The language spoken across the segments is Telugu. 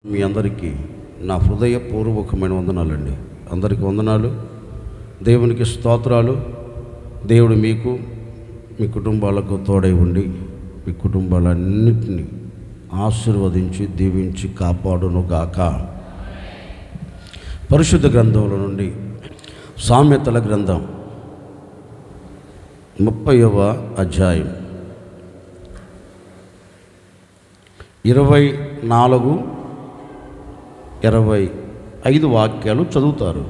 మీ అందరికీ నా హృదయపూర్వకమైన వందనాలండి. అందరికీ వందనాలు. దేవునికి స్తోత్రాలు. దేవుడు మీకు మీ కుటుంబాలకు తోడై ఉండి మీ కుటుంబాలన్నింటినీ ఆశీర్వదించి దీవించి కాపాడునుగాక. పరిశుద్ధ గ్రంథంలో నుండి సామెతల గ్రంథం 30వ అధ్యాయం 24-25 వాక్యాలు చదువుతారు.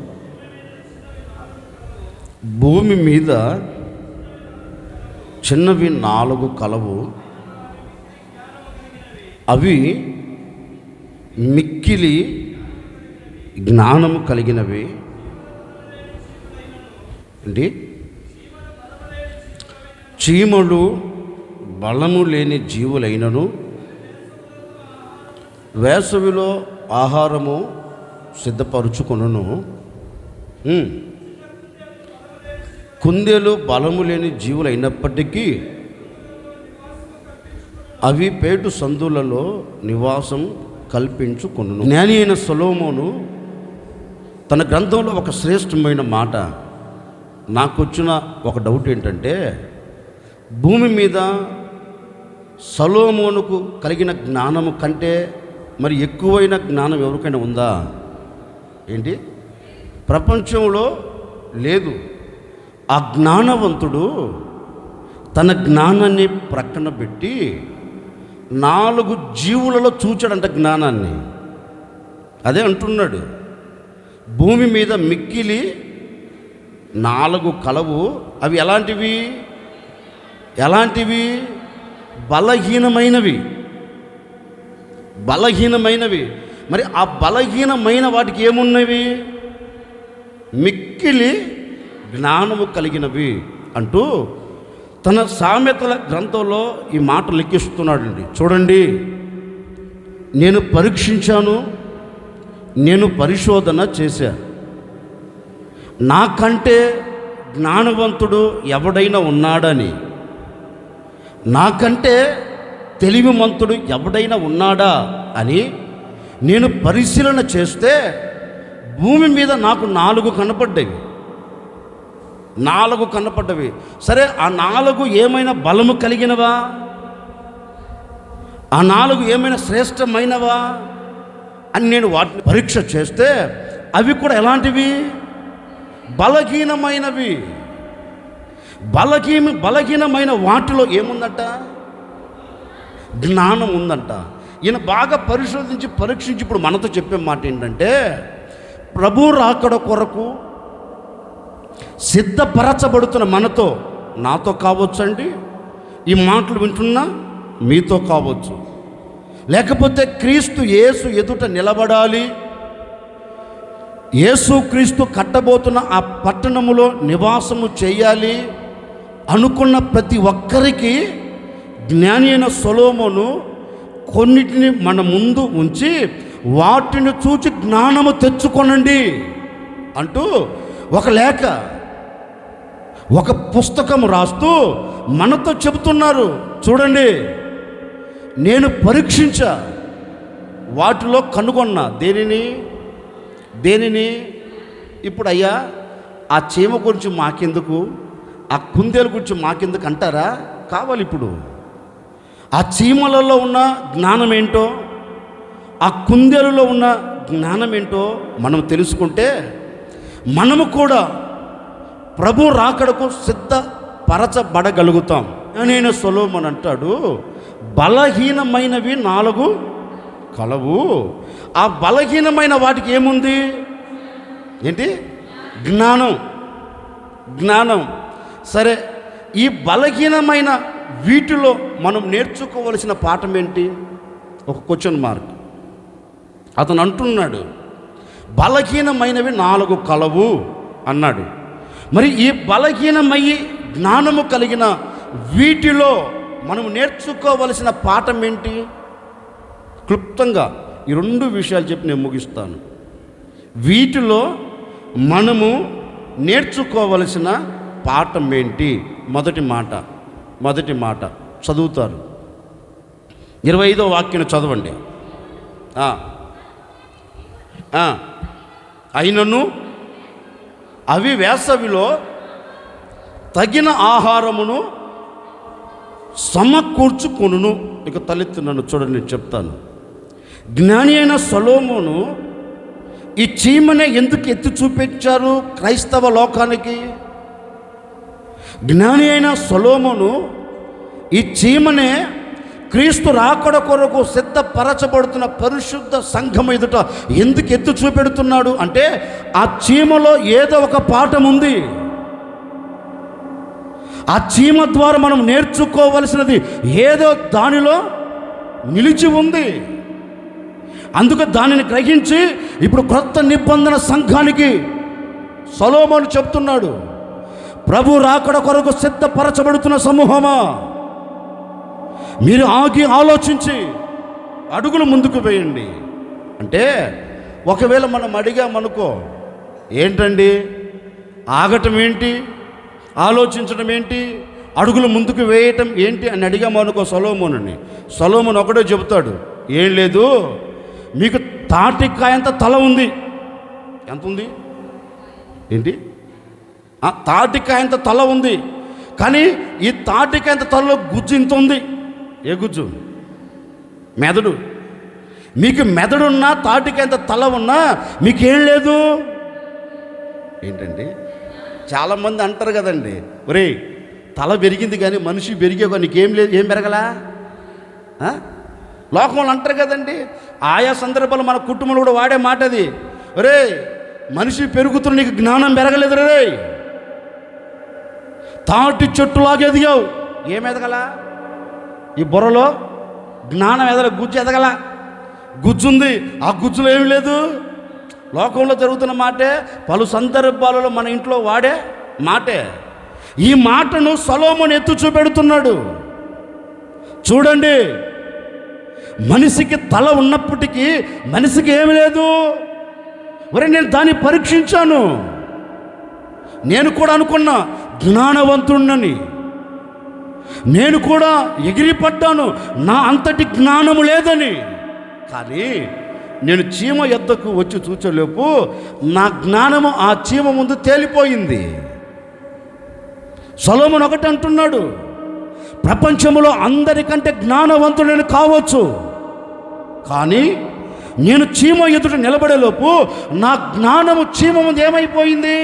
భూమి మీద చిన్నవి 4 కలవు, అవి మిక్కిలి జ్ఞానము కలిగినవి. అంటే చీమలు బలము లేని జీవులైనను వేసవిలో ఆహారము సిద్ధపరుచుకొనును. కుందేలు బలము లేని జీవులైనప్పటికీ అవి పేటు సందులలో నివాసం కల్పించుకొనును. జ్ఞాని అయిన సొలొమోను తన గ్రంథంలో ఒక శ్రేష్టమైన మాట, నాకు వచ్చిన ఒక డౌట్ ఏంటంటే, భూమి మీద సొలొమోనుకు కలిగిన జ్ఞానము కంటే మరి ఎక్కువైన జ్ఞానం ఎవరికైనా ఉందా ఏంటి? ప్రపంచంలో లేదు. ఆ జ్ఞానవంతుడు తన జ్ఞానాన్ని ప్రక్కన పెట్టి 4 జీవులలో చూచాడంట జ్ఞానాన్ని. అదే అంటున్నాడు, భూమి మీద మిక్కిలి 4 కలవు, అవి ఎలాంటివి? బలహీనమైనవి. మరి ఆ బలహీనమైన వాటికి ఏమున్నవి? మిక్కిలి జ్ఞానము కలిగినవి అంటూ తన సామెతల గ్రంథంలో ఈ మాట లెక్కిస్తున్నాడండి. చూడండి, నేను పరీక్షించాను, నేను పరిశోధన చేశాను, నాకంటే జ్ఞానవంతుడు ఎవడైనా ఉన్నాడని, నాకంటే తెలివిమంతుడు ఎవడైనా ఉన్నాడా అని నేను పరిశీలన చేస్తే భూమి మీద నాకు 4 కనపడ్డవి. సరే, ఆ 4 ఏమైనా బలము కలిగినవా? ఆ 4 ఏమైనా శ్రేష్టమైనవా అని నేను వాటిని పరీక్ష చేస్తే అవి కూడా ఎలాంటివి? బలహీనమైనవి. బలహీనమైన వాటిలో ఏముందంట? జ్ఞానం ఉందంట. ఈయన బాగా పరీక్షించి ఇప్పుడు మనతో చెప్పే మాట ఏంటంటే, ప్రభు రాకడ కొరకు సిద్ధపరచబడుతున్న మనతో, నాతో కావచ్చండి, ఈ మాటలు వింటున్నా మీతో కావచ్చు, లేకపోతే క్రీస్తు యేసు ఎదుట నిలబడాలి, యేసు క్రీస్తు కట్టబోతున్న ఆ పట్టణములో నివాసము చేయాలి అనుకున్న ప్రతి ఒక్కరికి జ్ఞాని అయిన సొలొమోను కొన్నిటిని మన ముందు ఉంచి వాటిని చూచి జ్ఞానము తెచ్చుకొనండి అంటూ ఒక లేఖ, ఒక పుస్తకం రాస్తూ మనతో చెబుతున్నారు. చూడండి, నేను పరీక్షించా, వాటిలో కనుగొన్నా. దేనిని? ఇప్పుడు అయ్యా, ఆ చీమ గురించి మాకెందుకు, ఆ కుందేలు గురించి మాకెందుకు అంటారా? కావాలి. ఇప్పుడు ఆ చీమలలో ఉన్న జ్ఞానం ఏంటో, ఆ కుందేలులో ఉన్న జ్ఞానం ఏంటో మనం తెలుసుకుంటే మనము కూడా ప్రభు రాకడకు సిద్ధపరచబడగలుగుతాం. నేను సొలొమోను అంటాడు, బలహీనమైనవి 4 కలవు, ఆ బలహీనమైన వాటికి ఏముంది? ఏంటి? జ్ఞానం. సరే, ఈ బలహీనమైన వీటిలో మనం నేర్చుకోవలసిన పాఠం ఏంటి? ఒక క్వశ్చన్ మార్క్. అతను అంటున్నాడు, బలహీనమైనవి 4 కలవు అన్నాడు. మరి ఈ బలహీనమయ్యి జ్ఞానము కలిగిన వీటిలో మనం నేర్చుకోవలసిన పాఠం ఏంటి? క్లుప్తంగా ఈ 2 విషయాలు చెప్పి నేను ముగిస్తాను. వీటిలో మనము నేర్చుకోవలసిన పాఠం ఏంటి? మొదటి మాట చదువుతారు. 25వ వాక్యం చదవండి. అయినను అవి వేసవిలో తగిన ఆహారమును సమకూర్చుకొనును. ఇక తలెత్తున్నాను చూడండి, నేను చెప్తాను. జ్ఞాని అయిన సొలొమోను ఈ చీమనే ఎందుకు ఎత్తి చూపించారు క్రైస్తవ లోకానికి? జ్ఞాని అయిన సొలొమోను ఈ చీమనే క్రీస్తు రాకడ కొరకు సిద్ధపరచబడుతున్న పరిశుద్ధ సంఘం ఎదుట ఎందుకు ఎత్తి చూపెడుతున్నాడు అంటే, ఆ చీమలో ఏదో ఒక పాఠం ఉంది. ఆ చీమ ద్వారా మనం నేర్చుకోవలసినది ఏదో దానిలో నిలిచి ఉంది. అందుకు దానిని గ్రహించి ఇప్పుడు క్రొత్త నిబంధన సంఘానికి సొలొమోను చెప్తున్నాడు, ప్రభు రాకడ కొరకు సిద్ధపరచబడుతున్న సమూహమా, మీరు ఆగి ఆలోచించి అడుగులు ముందుకు వేయండి. అంటే ఒకవేళ మనం అడిగామనుకో, ఏంటండి ఆగటం ఏంటి, ఆలోచించడం ఏంటి, అడుగులు ముందుకు వేయటం ఏంటి అని అడిగామనుకో సొలొమోను ఒకటే చెబుతాడు, ఏం లేదు, మీకు తాటికాయంత తల ఉంది. ఎంత ఉంది ఏంటి? తాటికాయంత తల ఉంది, కానీ ఈ తాటికాయంత తలలో గుజ్జు ఇంత ఉంది. ఏ గుజ్జు? మెదడు. మీకు మెదడున్నా తాటికాయంత తల ఉన్నా మీకేం లేదు. ఏంటండి, చాలామంది అంటారు కదండి, ఒరే తల పెరిగింది కానీ మనిషి పెరిగే నీకేం లేదు, ఏం పెరగలా? లోకంలో అంటారు కదండి. ఆయా సందర్భాలు మన కుటుంబంలో కూడా వాడే మాట అది, ఒరే మనిషి పెరుగుతున్న నీకు జ్ఞానం పెరగలేదు రే, తాటి చెట్టులాగా ఎదిగావు, ఏం ఎదగల? ఈ బుర్రలో జ్ఞానం ఎదగల, గుజ్జు ఎదగల. గుజ్జుంది, ఆ గుజ్జులో ఏమి లేదు. లోకంలో జరుగుతున్న మాటే, పలు సందర్భాలలో మన ఇంట్లో వాడే మాటే. ఈ మాటను సొలొమోను ఎత్తు చూపెడుతున్నాడు. చూడండి, మనిషికి తల ఉన్నప్పటికీ మనిషికి ఏమి లేదు. ఒరే నేను దాన్ని పరీక్షించాను, నేను కూడా అనుకున్నా జ్ఞానవంతుణ్ణని, నేను కూడా ఎగిరిపడ్డాను నా అంతటి జ్ఞానము లేదని. కానీ నేను చీమ ఎద్దకు వచ్చి చూచలేపు నా జ్ఞానము ఆ చీమ ముందు తేలిపోయింది. సొలొమోను ఒకటి అంటున్నాడు, ప్రపంచంలో అందరికంటే జ్ఞానవంతుడని కావచ్చు, కానీ నేను చీమ ఎదుట నిలబడేలోపు నా జ్ఞానము చీమ ముందు ఏమైపోయింది?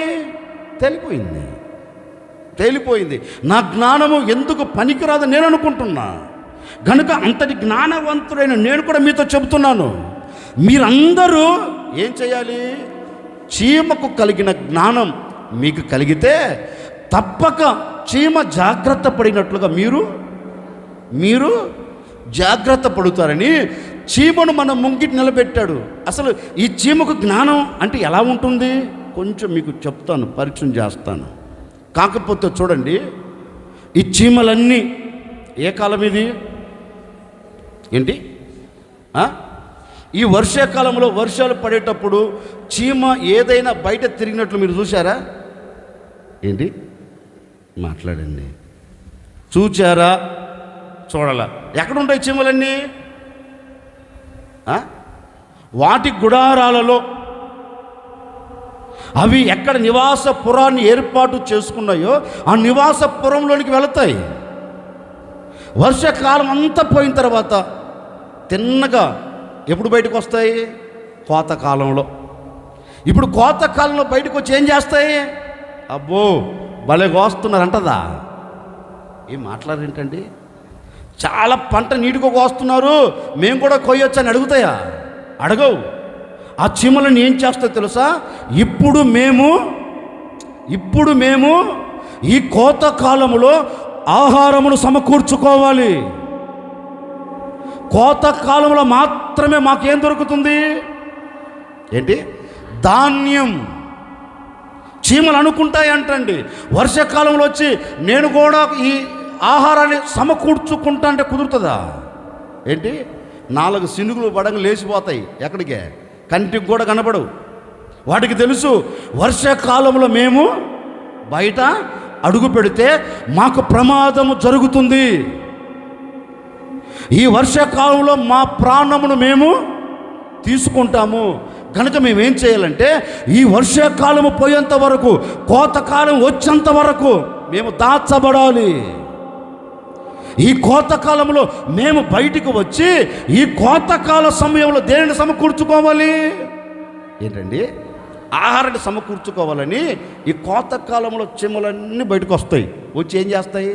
తేలిపోయింది. నా జ్ఞానము ఎందుకు పనికిరాదని నేను అనుకుంటున్నా. కనుక అంతటి జ్ఞానవంతుడైన నేను కూడా మీతో చెబుతున్నాను, మీరందరూ ఏం చేయాలి? చీమకు కలిగిన జ్ఞానం మీకు కలిగితే తప్పక చీమ జాగ్రత్త పడినట్లుగా మీరు జాగ్రత్త పడుతారని చీమను మన ముంగిటి నిలబెట్టాడు. అసలు ఈ చీమకు జ్ఞానం అంటే ఎలా ఉంటుంది కొంచెం మీకు చెప్తాను, పరిచయం చేస్తాను. కాకపోతే చూడండి, ఈ చీమలన్నీ ఏ కాలం ఇది ఏంటి? ఈ వర్షాకాలంలో వర్షాలు పడేటప్పుడు చీమ ఏదైనా బయట తిరిగినట్లు మీరు చూసారా? ఏంటి మాట్లాడండి, చూచారా? చూడాలా? ఎక్కడుంటాయి చీమలన్నీ? వాటి గుడారాలలో, అవి ఎక్కడ నివాసపురాన్ని ఏర్పాటు చేసుకున్నాయో ఆ నివాసపురంలోనికి వెళతాయి. వర్షాకాలం అంతా పోయిన తర్వాత తిన్నగా ఎప్పుడు బయటకు వస్తాయి? కోతకాలంలో. ఇప్పుడు కోతకాలంలో బయటకు వచ్చి ఏం చేస్తాయి? అబ్బో భలే కోస్తున్నారంటదా? ఏం మాట్లాడేంటండి? చాలా పంట నీటిగా కోస్తున్నారు, మేము కూడా కొయ్యొచ్చు అని అడుగుతాయా? అడగవు. ఆ చీమలను ఏం చేస్తా తెలుసా? ఇప్పుడు మేము ఈ కోతకాలములో ఆహారమును సమకూర్చుకోవాలి. కోతకాలంలో మాత్రమే మాకేం దొరుకుతుంది? ఏంటి? ధాన్యం. చీమలు అనుకుంటాయంటండి, వర్షాకాలంలో వచ్చి నేను కూడా ఈ ఆహారాన్ని సమకూర్చుకుంటా అంటే కుదురుతుందా? ఏంటి? 4 సినుగులు పడంగా లేచిపోతాయి. ఎక్కడికే? కంటికి కూడా కనపడవు. వాటికి తెలుసు వర్షాకాలంలో మేము బయట అడుగు పెడితే మాకు ప్రమాదము జరుగుతుంది. ఈ వర్షాకాలంలో మా ప్రాణమును మేము తీసుకుంటాము. కనుక మేమేం చేయాలంటే ఈ వర్షాకాలము పోయేంత వరకు, కోతకాలం వచ్చేంత వరకు మేము దాచబడాలి. ఈ కోతకాలంలో మేము బయటికి వచ్చి ఈ కోతకాల సమయంలో దేనిని సమకూర్చుకోవాలి? ఏంటండి? ఆహారాన్ని సమకూర్చుకోవాలని ఈ కోతకాలంలో చీమలన్నీ బయటకు వస్తాయి. వచ్చి ఏం చేస్తాయి?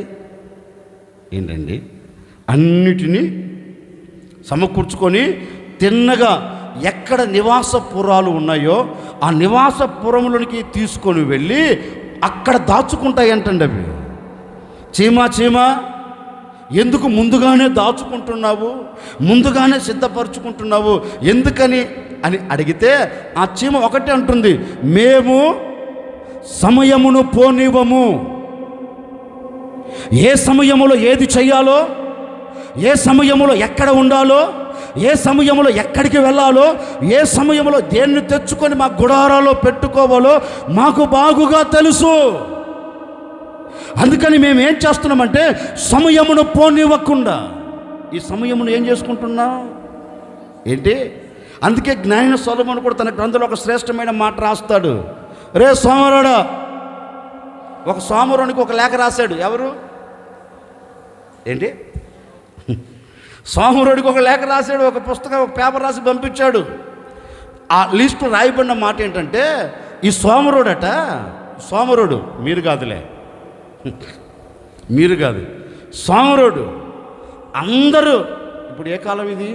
ఏంటండి? అన్నిటినీ సమకూర్చుకొని తిన్నగా ఎక్కడ నివాసపురాలు ఉన్నాయో ఆ నివాసపురంలోనికి తీసుకొని వెళ్ళి అక్కడ దాచుకుంటాయి అంటండి. అవి చీమ ఎందుకు ముందుగానే దాచుకుంటున్నావు, ముందుగానే సిద్ధపరచుకుంటున్నావు ఎందుకని అని అడిగితే ఆ చీమ ఒకటే అంటుంది, మేము సమయమును పోనివ్వము. ఏ సమయములో ఏది చేయాలో, ఏ సమయములో ఎక్కడ ఉండాలో, ఏ సమయంలో ఎక్కడికి వెళ్ళాలో, ఏ సమయంలో దేన్ని తెచ్చుకొని మా గుడారాలో పెట్టుకోవాలో మాకు బాగుగా తెలుసు. అందుకని మేము ఏం చేస్తున్నామంటే సమయమును పోనివ్వకుండా ఈ సమయమును ఏం చేసుకుంటున్నాం? ఏంటి? అందుకే జ్ఞాని సొలొమోను కూడా తన గ్రంథంలో ఒక శ్రేష్టమైన మాట రాస్తాడు. రే సోమరుడా, ఒక సోమరునికి ఒక లేఖ రాశాడు. ఎవరు? ఏంటి? సోమరుడికి ఒక లేఖ రాశాడు, ఒక పుస్తకం, ఒక పేపర్ రాసి పంపించాడు. ఆ లిస్టు రాయబడిన మాట ఏంటంటే, ఈ సోమరుడట, సోమరుడు మీరు కాదులే, మీరు కాదు, సోమరుడు అందరూ. ఇప్పుడు ఏ కాలం ఇది?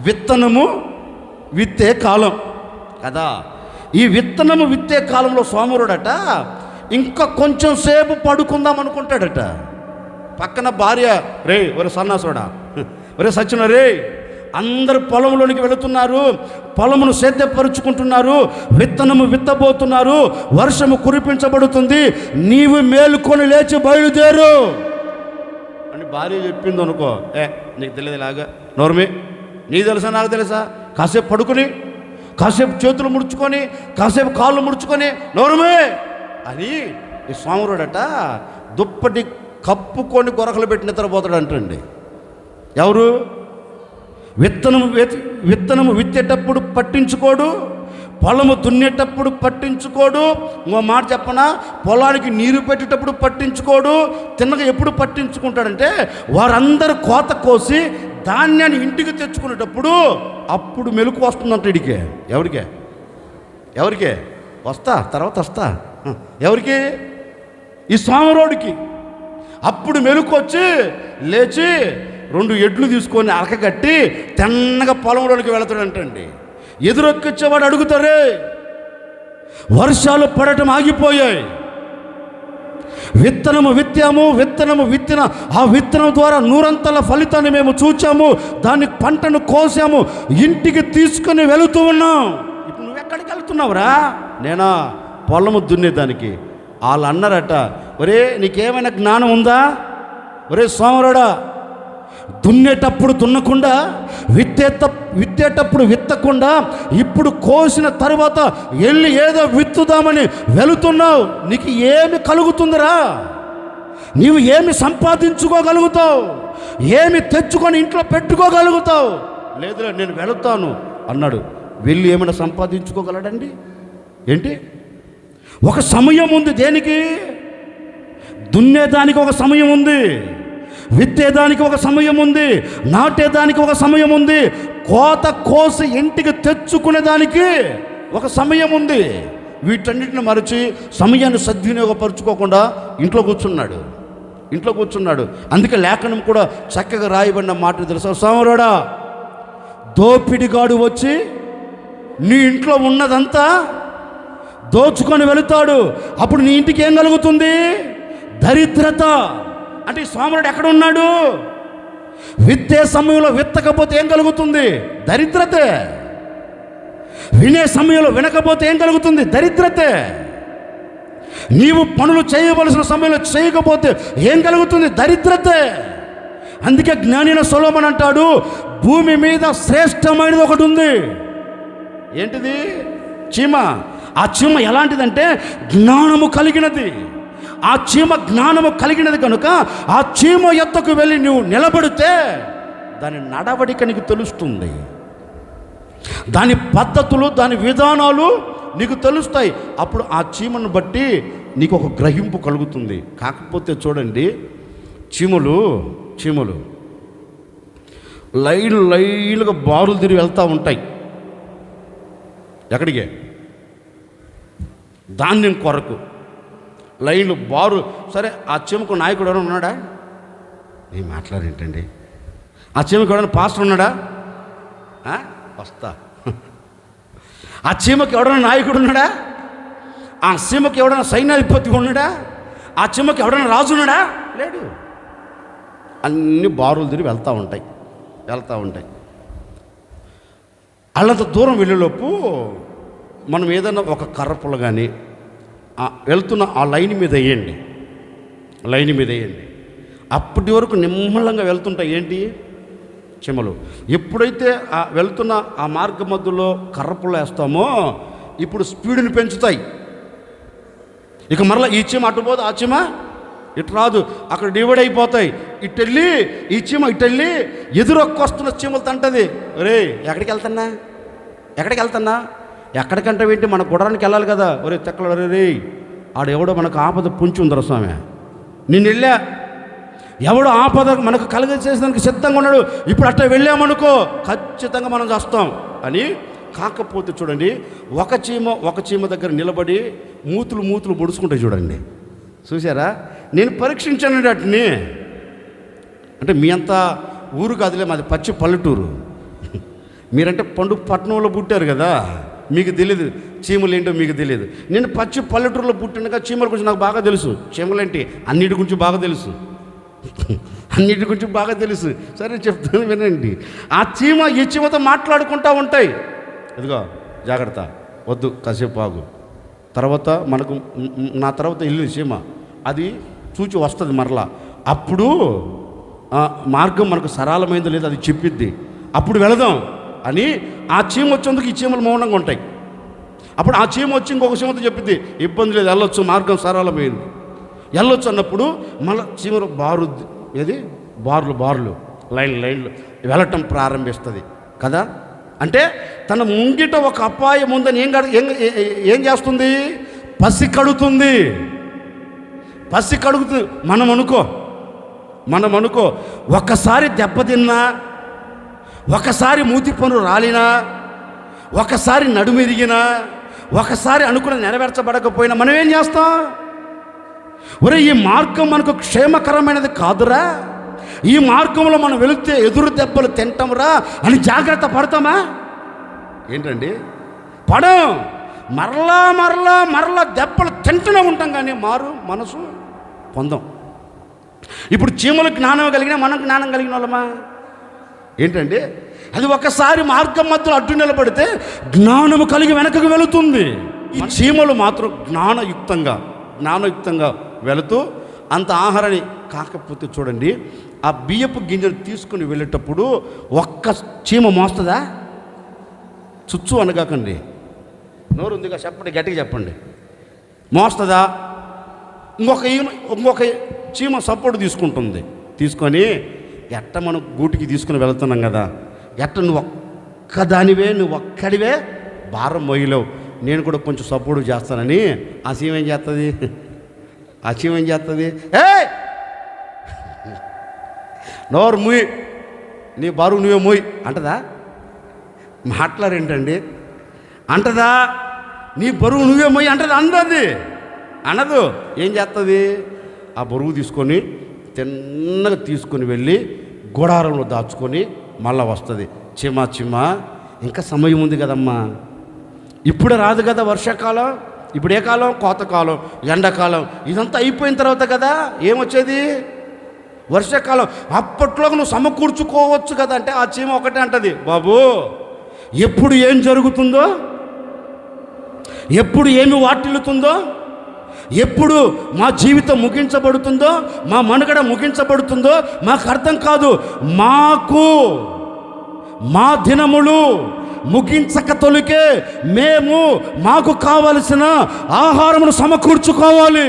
విత్తనము విత్తే కాలం కదా. ఈ విత్తనము విత్తే కాలంలో సోమరుడట ఇంకా కొంచెం సేపు పడుకుందాం అనుకుంటాడట. పక్కన భార్య, రే ఒరే సన్నాసుడా, ఒరే సచిన రే, అందరు పొలంలోనికి వెళుతున్నారు, పొలమును సేద్యపరుచుకుంటున్నారు, విత్తనము విత్తబోతున్నారు, వర్షము కురిపించబడుతుంది, నీవు మేలుకొని లేచి బయలుదేరు అని భార్య చెప్పింది అనుకో. నీకు తెలియదు ఇలాగా నోర్మే, నీకు తెలుసా నాకు తెలుసా, కాసేపు పడుకుని, కాసేపు చేతులు ముడుచుకొని, కాసేపు కాళ్ళు ముడుచుకొని నోర్మే అని ఈ సోమరుడట దుప్పటి కప్పుకొని గొరకలు పెట్టి నిద్రపోతాడు అంటండి. ఎవరు? విత్తనము విత్తేటప్పుడు పట్టించుకోడు, పొలము దున్నేటప్పుడు పట్టించుకోడు, ఇంకో మాట చెప్పనా, పొలానికి నీరు పెట్టేటప్పుడు పట్టించుకోడు. తిన్నగా ఎప్పుడు పట్టించుకుంటాడంటే వారందరూ కోత కోసి ధాన్యాన్ని ఇంటికి తెచ్చుకునేటప్పుడు అప్పుడు మెలకు వస్తుందంట. ఇడికే ఎవరికే వస్తా తర్వాత వస్తా, ఎవరికి? ఈ సోమరుడికి. అప్పుడు మెలకు వచ్చి లేచి 2 ఎడ్లు తీసుకొని అలకగట్టి తిన్నగా పొలంలోనికి వెళతాడంటండి. ఎదురొక్కిచ్చేవాడు అడుగుతారే, వర్షాలు పడటం ఆగిపోయాయి, విత్తనము విత్తాము, విత్తనము విత్తిన ఆ విత్తనం ద్వారా 100 ఫలితాన్ని మేము చూచాము, దాన్ని పంటను కోసాము, ఇంటికి తీసుకొని వెళుతూ ఉన్నాం. ఇప్పుడు నువ్వు ఎక్కడికి వెళ్తున్నావురా? నేనా పొలము దున్నేదానికి. వాళ్ళు అన్నారట, ఒరే నీకేమైనా జ్ఞానం ఉందా? ఒరే సోమరుడా, దున్నేటప్పుడు దున్నకుండా, విత్తేటప్పుడు విత్తకుండా, ఇప్పుడు కోసిన తర్వాత వెళ్ళి ఏదో విత్తుదామని వెళుతున్నావు. నీకు ఏమి కలుగుతుందిరా? నీవు ఏమి సంపాదించుకోగలుగుతావు? ఏమి తెచ్చుకొని ఇంట్లో పెట్టుకోగలుగుతావు? లేదులే నేను వెళుతాను అన్నాడు. వెళ్ళి ఏమైనా సంపాదించుకోగలడండి? ఏంటి? ఒక సమయం ఉంది. దేనికి? దున్నేదానికి ఒక సమయం ఉంది, విత్తేదానికి ఒక సమయం ఉంది, నాటేదానికి ఒక సమయం ఉంది, కోత కోసి ఇంటికి తెచ్చుకునేదానికి ఒక సమయం ఉంది. వీటన్నిటిని మరచి సమయాన్ని సద్వినియోగపరుచుకోకుండా ఇంట్లో కూర్చున్నాడు. అందుకే లేఖనం కూడా చక్కగా రాయబడిన మాట తెలుసా? సోమరుడా, దోపిడిగాడు వచ్చి నీ ఇంట్లో ఉన్నదంతా దోచుకొని వెళుతాడు. అప్పుడు నీ ఇంటికి ఏం కలుగుతుంది? దరిద్రత. అంటే ఈ సోమరుడు ఎక్కడ ఉన్నాడు? విత్తే సమయంలో విత్తకపోతే ఏం కలుగుతుంది? దరిద్రతే. వినే సమయంలో వినకపోతే ఏం కలుగుతుంది? దరిద్రతే. నీవు పనులు చేయవలసిన సమయంలో చేయకపోతే ఏం కలుగుతుంది? దరిద్రతే. అందుకే జ్ఞాని సొలొమోను అంటాడు, భూమి మీద శ్రేష్టమైనది ఒకటి ఉంది. ఏంటిది? చీమ. ఆ చీమ ఎలాంటిదంటే జ్ఞానము కలిగినది. ఆ చీమ జ్ఞానము కలిగినది కనుక ఆ చీమ యొద్దకు వెళ్ళి నువ్వు నిలబడితే దాని నడవడిక నీకు తెలుస్తుంది. దాని పద్ధతులు, దాని విధానాలు నీకు తెలుస్తాయి. అప్పుడు ఆ చీమను బట్టి నీకు ఒక గ్రహింపు కలుగుతుంది. కాకపోతే చూడండి, చీమలు లైన్లుగా బారులు తిరిగి వెళ్తూ ఉంటాయి. ఎక్కడికే? ధాన్యం కొరకు లైన్లు బారు. సరే, ఆ చీమకు నాయకుడు ఎవరైనా ఉన్నాడా? నేను మాట్లాడేంటండి, ఆ చీమకు ఎవరైనా పాస్టర్ ఉన్నాడా? వస్తా. ఆ చీమకి ఎవడైనా నాయకుడు ఉన్నాడా? ఆ చీమకి ఎవడైనా సైన్యాధిపతి ఉన్నాడా? ఆ చీమకి ఎవడైనా రాజు ఉన్నాడా? లేడు. అన్ని బారులు తిరిగి వెళ్తూ ఉంటాయి. అల్లంత దూరం వెళ్ళేలోపు మనం ఏదైనా ఒక కర్రపుల్ల కానీ వెళ్తున్న ఆ లైన్ మీద వేయండి. అప్పటి వరకు నిమ్మలంగా వెళ్తుంటాయి. ఏంటి? చీమలు. ఎప్పుడైతే వెళ్తున్న ఆ మార్గ మధ్యలో కర్రపుల్ల వేస్తామో ఇప్పుడు స్పీడ్ని పెంచుతాయి. ఇక మరలా ఈ చీమ అటు పోదు, ఆ చీమ ఇటు రాదు, అక్కడ డివైడ్ అయిపోతాయి. ఇటెళ్ళి ఈ చీమ ఇటెళ్ళి ఎదురొక్కొస్తున్న చీమలు తంటది. ఒరే ఎక్కడికి వెళ్తున్నా? ఎక్కడికంటే ఏంటి? మన గుడారానికి వెళ్ళాలి కదా. ఒరే తెక్కలు, రే ఆడెవడో మనకు ఆపద పుంచి ఉందరా స్వామి, నేను వెళ్ళా, ఎవడో ఆపద మనకు కలిగచేసేదానికి సిద్ధంగా ఉన్నాడు, ఇప్పుడు అట్లా వెళ్ళామనుకో ఖచ్చితంగా మనం చేస్తాం అని. కాకపోతే చూడండి, ఒక చీమ దగ్గర నిలబడి మూతులు పొడుచుకుంటాయి. చూడండి, చూసారా? నేను పరీక్షించాను వాటిని. అంటే మీ అంతా ఊరు కాదులే, మాది పచ్చి పల్లెటూరు. మీరంటే పండుగ పట్టణంలో పుట్టారు కదా, మీకు తెలియదు చీమలు ఏంటో, మీకు తెలియదు. నేను పచ్చి పల్లెటూరులో పుట్టినగా చీమల గురించి నాకు బాగా తెలుసు. చీమలేంటి అన్నిటి గురించి బాగా తెలుసు. సరే చెప్తాను వినండి. ఆ చీమ ఈ చీమతో మాట్లాడుకుంటూ ఉంటాయి. ఇదిగో జాగ్రత్త, వద్దు, కాసేపు ఆగు, తర్వాత నా తర్వాత వెళ్ళింది చీమ, అది చూచి వస్తుంది మరలా. అప్పుడు మార్గం మనకు సరళమైందో లేదో అది చెప్పిద్ది, అప్పుడు వెళదాం అని. ఆ చీమ వచ్చేందుకు ఈ చీమలు మౌనంగా ఉంటాయి. అప్పుడు ఆ చీమ వచ్చి ఇంకొక చీమతో చెప్పిద్ది, ఇబ్బంది లేదు, వెళ్ళొచ్చు, మార్గం సరళమైంది, వెళ్ళొచ్చు అన్నప్పుడు మళ్ళీ చీమలు బారులు లైన్లు వెళ్ళటం ప్రారంభిస్తుంది కదా. అంటే తన ముంగిట ఒక అపాయం ఉందని ఏం చేస్తుంది? పసి కడుగుతుంది. మనం అనుకో ఒకసారి దెబ్బతిన్నా, ఒకసారి మూతి పనులు రాలినా, ఒకసారి నడుమిరిగినా, ఒకసారి అనుకున్న నెరవేర్చబడకపోయినా మనం ఏం చేస్తాం? ఒరే ఈ మార్గం మనకు క్షేమకరమైనది కాదురా, ఈ మార్గంలో మనం వెళితే ఎదురు దెబ్బలు తింటాంరా అని జాగ్రత్త పడతామా? ఏంటండి, పడం. మరలా దెబ్బలు తింటూనే ఉంటాం, కానీ మనసు పొందాం. ఇప్పుడు చీమలకు జ్ఞానం కలిగినా మనం జ్ఞానం కలిగిన వాళ్ళమా? ఏంటండి, అది ఒకసారి మార్గం మధ్యలో అడ్డు నిలబడితే జ్ఞానము కలిగి వెనకకు వెళుతుంది. ఈ చీమలు మాత్రం జ్ఞానయుక్తంగా వెళుతూ అంత ఆహారాన్ని. కాకపోతే చూడండి, ఆ బియ్యపు గింజలు తీసుకుని వెళ్ళేటప్పుడు ఒక్క చీమ మోస్తుందా? చుచ్చు అనగాకండి, నోరు ఉందిగా చెప్పండి, గట్టిగా చెప్పండి. మోస్తుందా? ఇంకొక చీమ సపోర్ట్ తీసుకొని ఎట్ట మనం గూటికి తీసుకుని వెళ్తున్నాం కదా, ఎట్ట నువ్వు ఒక్కడివే భారం మొయ్యలేవు, నేను కూడా కొంచెం సపోర్ట్ చేస్తానని ఆ చీమ ఏం చేస్తుంది? నోరు మూయి, నీ బరువు నువ్వే మూయి అంటదా? మాట్లాడేంటండి, అంటదా? నీ బరువు నువ్వే మూయి అంటది? అనదు. ఏం చేస్తుంది? ఆ బరువు తీసుకొని తిన్నగా తీసుకొని వెళ్ళి గుడారంలో దాచుకొని మళ్ళా వస్తుంది. చిమ ఇంకా సమయం ఉంది కదమ్మా, ఇప్పుడే రాదు కదా వర్షాకాలం, ఇప్పుడు ఏ కాలం? కోతకాలం, ఎండాకాలం, ఇదంతా అయిపోయిన తర్వాత కదా ఏమొచ్చేది? వర్షాకాలం. అప్పట్లో నువ్వు సమకూర్చుకోవచ్చు కదా. అంటే ఆ చీమ ఒకటే అంటది, బాబు ఎప్పుడు ఏం జరుగుతుందో, ఎప్పుడు ఏమి వాటిల్లుతుందో, ఎప్పుడు మా జీవితం ముగించబడుతుందో, మా మనుగడ ముగించబడుతుందో మాకు అర్థం కాదు. మా దినములు ముగించక తొలికే మాకు కావలసిన ఆహారమును సమకూర్చుకోవాలి.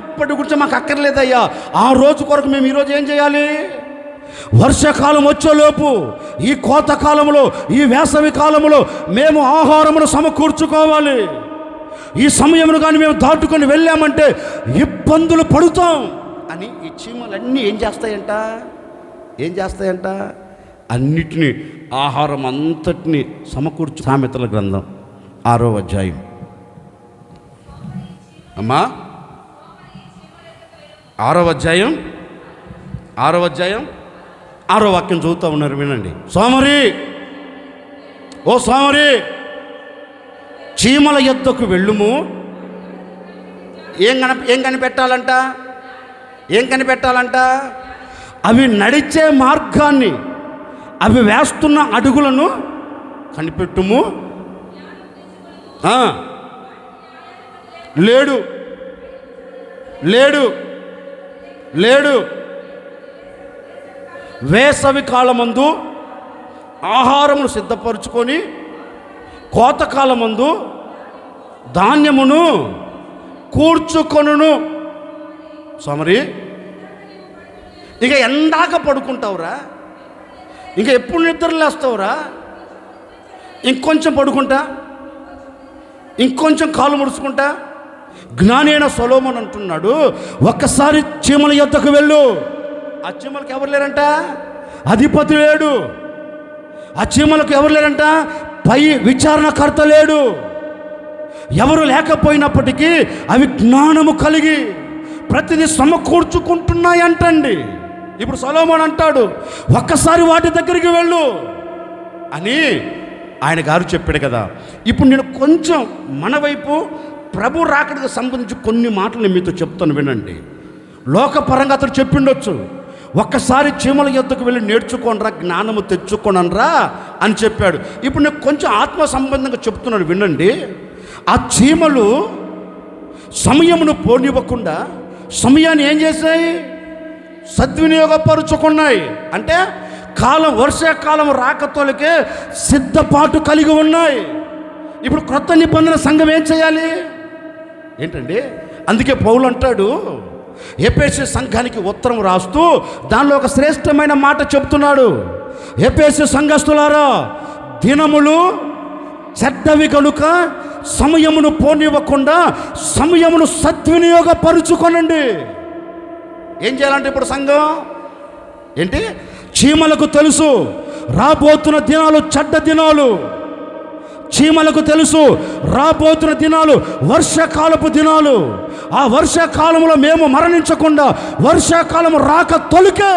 ఎప్పటి గురించి మాకు అక్కర్లేదయ్యా, ఆ రోజు కొరకు మేము ఈరోజు ఏం చేయాలి? వర్షాకాలం వచ్చేలోపు, ఈ కోతకాలంలో, ఈ వేసవి కాలంలో మేము ఆహారమును సమకూర్చుకోవాలి. ఈ సమయమును కానీ మేము దాటుకొని వెళ్ళామంటే ఇబ్బందులు పడుతాం అని ఈ చీమలన్నీ ఏం చేస్తాయంట? అన్నిటినీ, ఆహారం అంతటినీ సమకూర్చు. సామెతల గ్రంథం 6వ అధ్యాయం. అమ్మా 6వ అధ్యాయం 6వ వాక్యం చదువుతూ ఉన్నారు, వినండి. సోమరి, ఓ సోమరి, చీమల యొద్దకు వెళ్ళుము. ఏం కనిపెట్టాలంట? అవి నడిచే మార్గాన్ని, అవి వేస్తున్న అడుగులను కనిపెట్టుము. లేడు. వేసవి కాలమందు ఆహారమును సిద్ధపరుచుకొని కోతకాలమందు ధాన్యమును కూర్చుకొనును. సోమరి, ఇక ఎందాక పడుకుంటావురా? ఇంకా ఎప్పుడు నిద్రలేస్తావురా? ఇంకొంచెం పడుకుంటా, ఇంకొంచెం కాలు ముడుచుకుంటా. జ్ఞాని అయిన సొలొమోను అంటున్నాడు, ఒక్కసారి చీమల యొద్దకు వెళ్ళు. ఆ చీమలకు ఎవరు లేరంట? అధిపతి లేడు. ఆ చీమలకు ఎవరు లేరంట? పై విచారణకర్త లేడు. ఎవరు లేకపోయినప్పటికీ అవి జ్ఞానము కలిగి ప్రతిదీ సమకూర్చుకుంటున్నాయంటండి. ఇప్పుడు సొలొమోను అంటాడు, ఒక్కసారి వాటి దగ్గరికి వెళ్ళు అని ఆయన గారు చెప్పాడు కదా. ఇప్పుడు నేను కొంచెం మన వైపు ప్రభు రాకడకు సంబంధించి కొన్ని మాటలు మీతో చెప్తాను, వినండి. లోకపరంగా అతడు చెప్పిండొచ్చు, ఒక్కసారి చీమల యొద్దకు వెళ్ళి నేర్చుకోనరా, జ్ఞానము తెచ్చుకోనరా అని చెప్పాడు. ఇప్పుడు నేను కొంచెం ఆత్మ సంబంధంగా చెప్తున్నాను, వినండి. ఆ చీమలు సమయమును పోనివ్వకుండా సమయాన్ని ఏం చేశాయి? సద్వినియోగపరుచుకున్నాయి. అంటే వర్షాకాలం రాకతోలకే సిద్ధపాటు కలిగి ఉన్నాయి. ఇప్పుడు క్రొత్త నిబంధన సంఘం ఏం చేయాలి? ఏంటండి? అందుకే పౌలు అంటాడు, ఎఫెసు సంఘానికి ఉత్తరం రాస్తూ దానిలో ఒక శ్రేష్టమైన మాట చెప్తున్నాడు. ఎఫెసు సంఘస్థులారా, దినములు చెడ్డవి కనుక సమయమును పోనివ్వకుండా సమయమును సద్వినియోగపరుచుకోనండి. ఏం చేయాలంటే ఇప్పుడు సంఘం ఏంటి? చీమలకు తెలుసు రాబోతున్న దినాలు చెడ్డ దినాలు. చీమలకు తెలుసు రాబోతున్న దినాలు వర్షాకాలపు దినాలు. ఆ వర్షాకాలంలో మేము మరణించకుండా వర్షాకాలం రాక తొలికే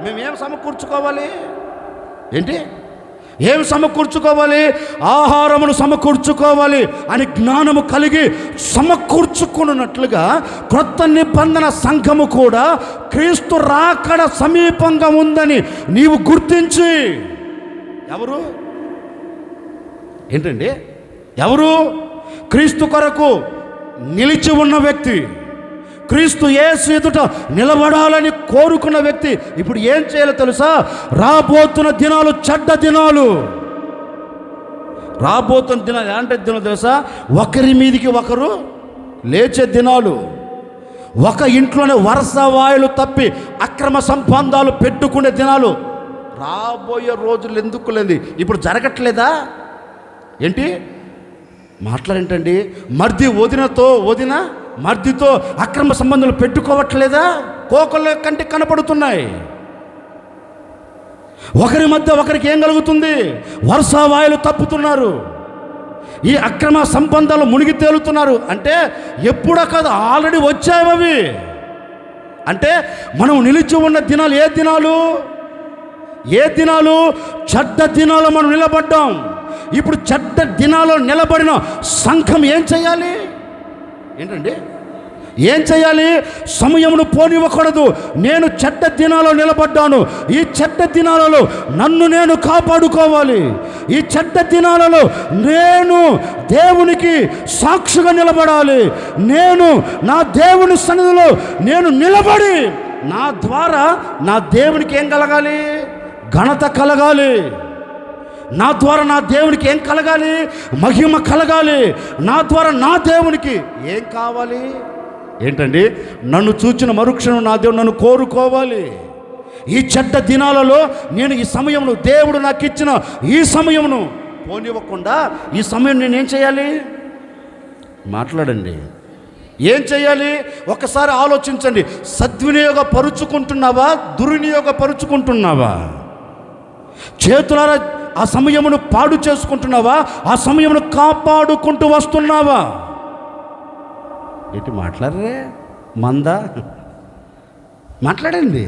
మేమేం సమకూర్చుకోవాలి? ఏంటి? ఏం సమకూర్చుకోవాలి? ఆహారమును సమకూర్చుకోవాలి అని జ్ఞానము కలిగి సమకూర్చుకున్నట్లుగా క్రొత్త నిబంధన సంఘము కూడా క్రీస్తు రాకడ సమీపంగా ఉందని నీవు గుర్తించి, ఎవరు? ఏంటండి? ఎవరు? క్రీస్తు కొరకు నిలిచి ఉన్న వ్యక్తి, క్రీస్తు యేసు ఎదుట నిలబడాలని కోరుకున్న వ్యక్తి ఇప్పుడు ఏం చేయాలో తెలుసా? రాబోతున్న దినాలు చెడ్డ దినాలు. రాబోతున్న దినాలు ఎలాంటి దినాలు తెలుసా? ఒకరి మీదికి ఒకరు లేచే దినాలు. ఒక ఇంట్లోనే వరుస వాయులు తప్పి అక్రమ సంబంధాలు పెట్టుకునే దినాలు. రాబోయే రోజులు ఎందుకు లేదు? ఇప్పుడు జరగట్లేదా? ఏంటి మాట్లాడేంటండి? వదిన మర్దితో అక్రమ సంబంధాలు పెట్టుకోవట్లేదా? కోకల కంటే కనపడుతున్నాయి. ఒకరి మధ్య ఒకరికి ఏం కలుగుతుంది? వరుస వాయులు తప్పుతున్నారు. ఈ అక్రమ సంబంధాలు మునిగి తేలుతున్నారు. అంటే ఎప్పుడో కాదు, ఆల్రెడీ వచ్చాయి. అంటే మనం నిలిచి ఉన్న దినాలు ఏ దినాలు? చెడ్డ దినాలు మనం నిలబడ్డాం. ఇప్పుడు చెడ్డ దినాలు నిలబడిన సంఘం ఏం చేయాలి? ఏంటండి? ఏం చేయాలి? సమయమును పోనివ్వకూడదు. నేను చెడ్డ దినాల్లో నిలబడ్డాను. ఈ చెడ్డ దినాలలో నన్ను నేను కాపాడుకోవాలి. ఈ చెడ్డ దినాలలో నేను దేవునికి సాక్షిగా నిలబడాలి. నేను నా దేవుని సన్నిధిలో నేను నిలబడి నా ద్వారా నా దేవునికి ఏం కలగాలి? ఘనత కలగాలి. నా ద్వారా నా దేవునికి ఏం కలగాలి? మహిమ కలగాలి. నా ద్వారా నా దేవునికి ఏం కావాలి? ఏంటండి? నన్ను చూచిన మరుక్షణం నా దేవుడు నన్ను కోరుకోవాలి. ఈ చెడ్డ దినాలలో నేను ఈ సమయమును, దేవుడు నాకు ఇచ్చిన ఈ సమయమును పోనివ్వకుండా ఈ సమయం నేనేం చేయాలి? మాట్లాడండి. ఏం చేయాలి? ఒక్కసారి ఆలోచించండి. సద్వినియోగపరుచుకుంటున్నావా, దుర్వినియోగపరుచుకుంటున్నావా? చేతులారా ఆ సమయమును పాడు చేసుకుంటున్నావా, ఆ సమయమును కాపాడుకుంటూ వస్తున్నావా? ఏంటి మాట్లాడరే? మందా? మాట్లాడండి.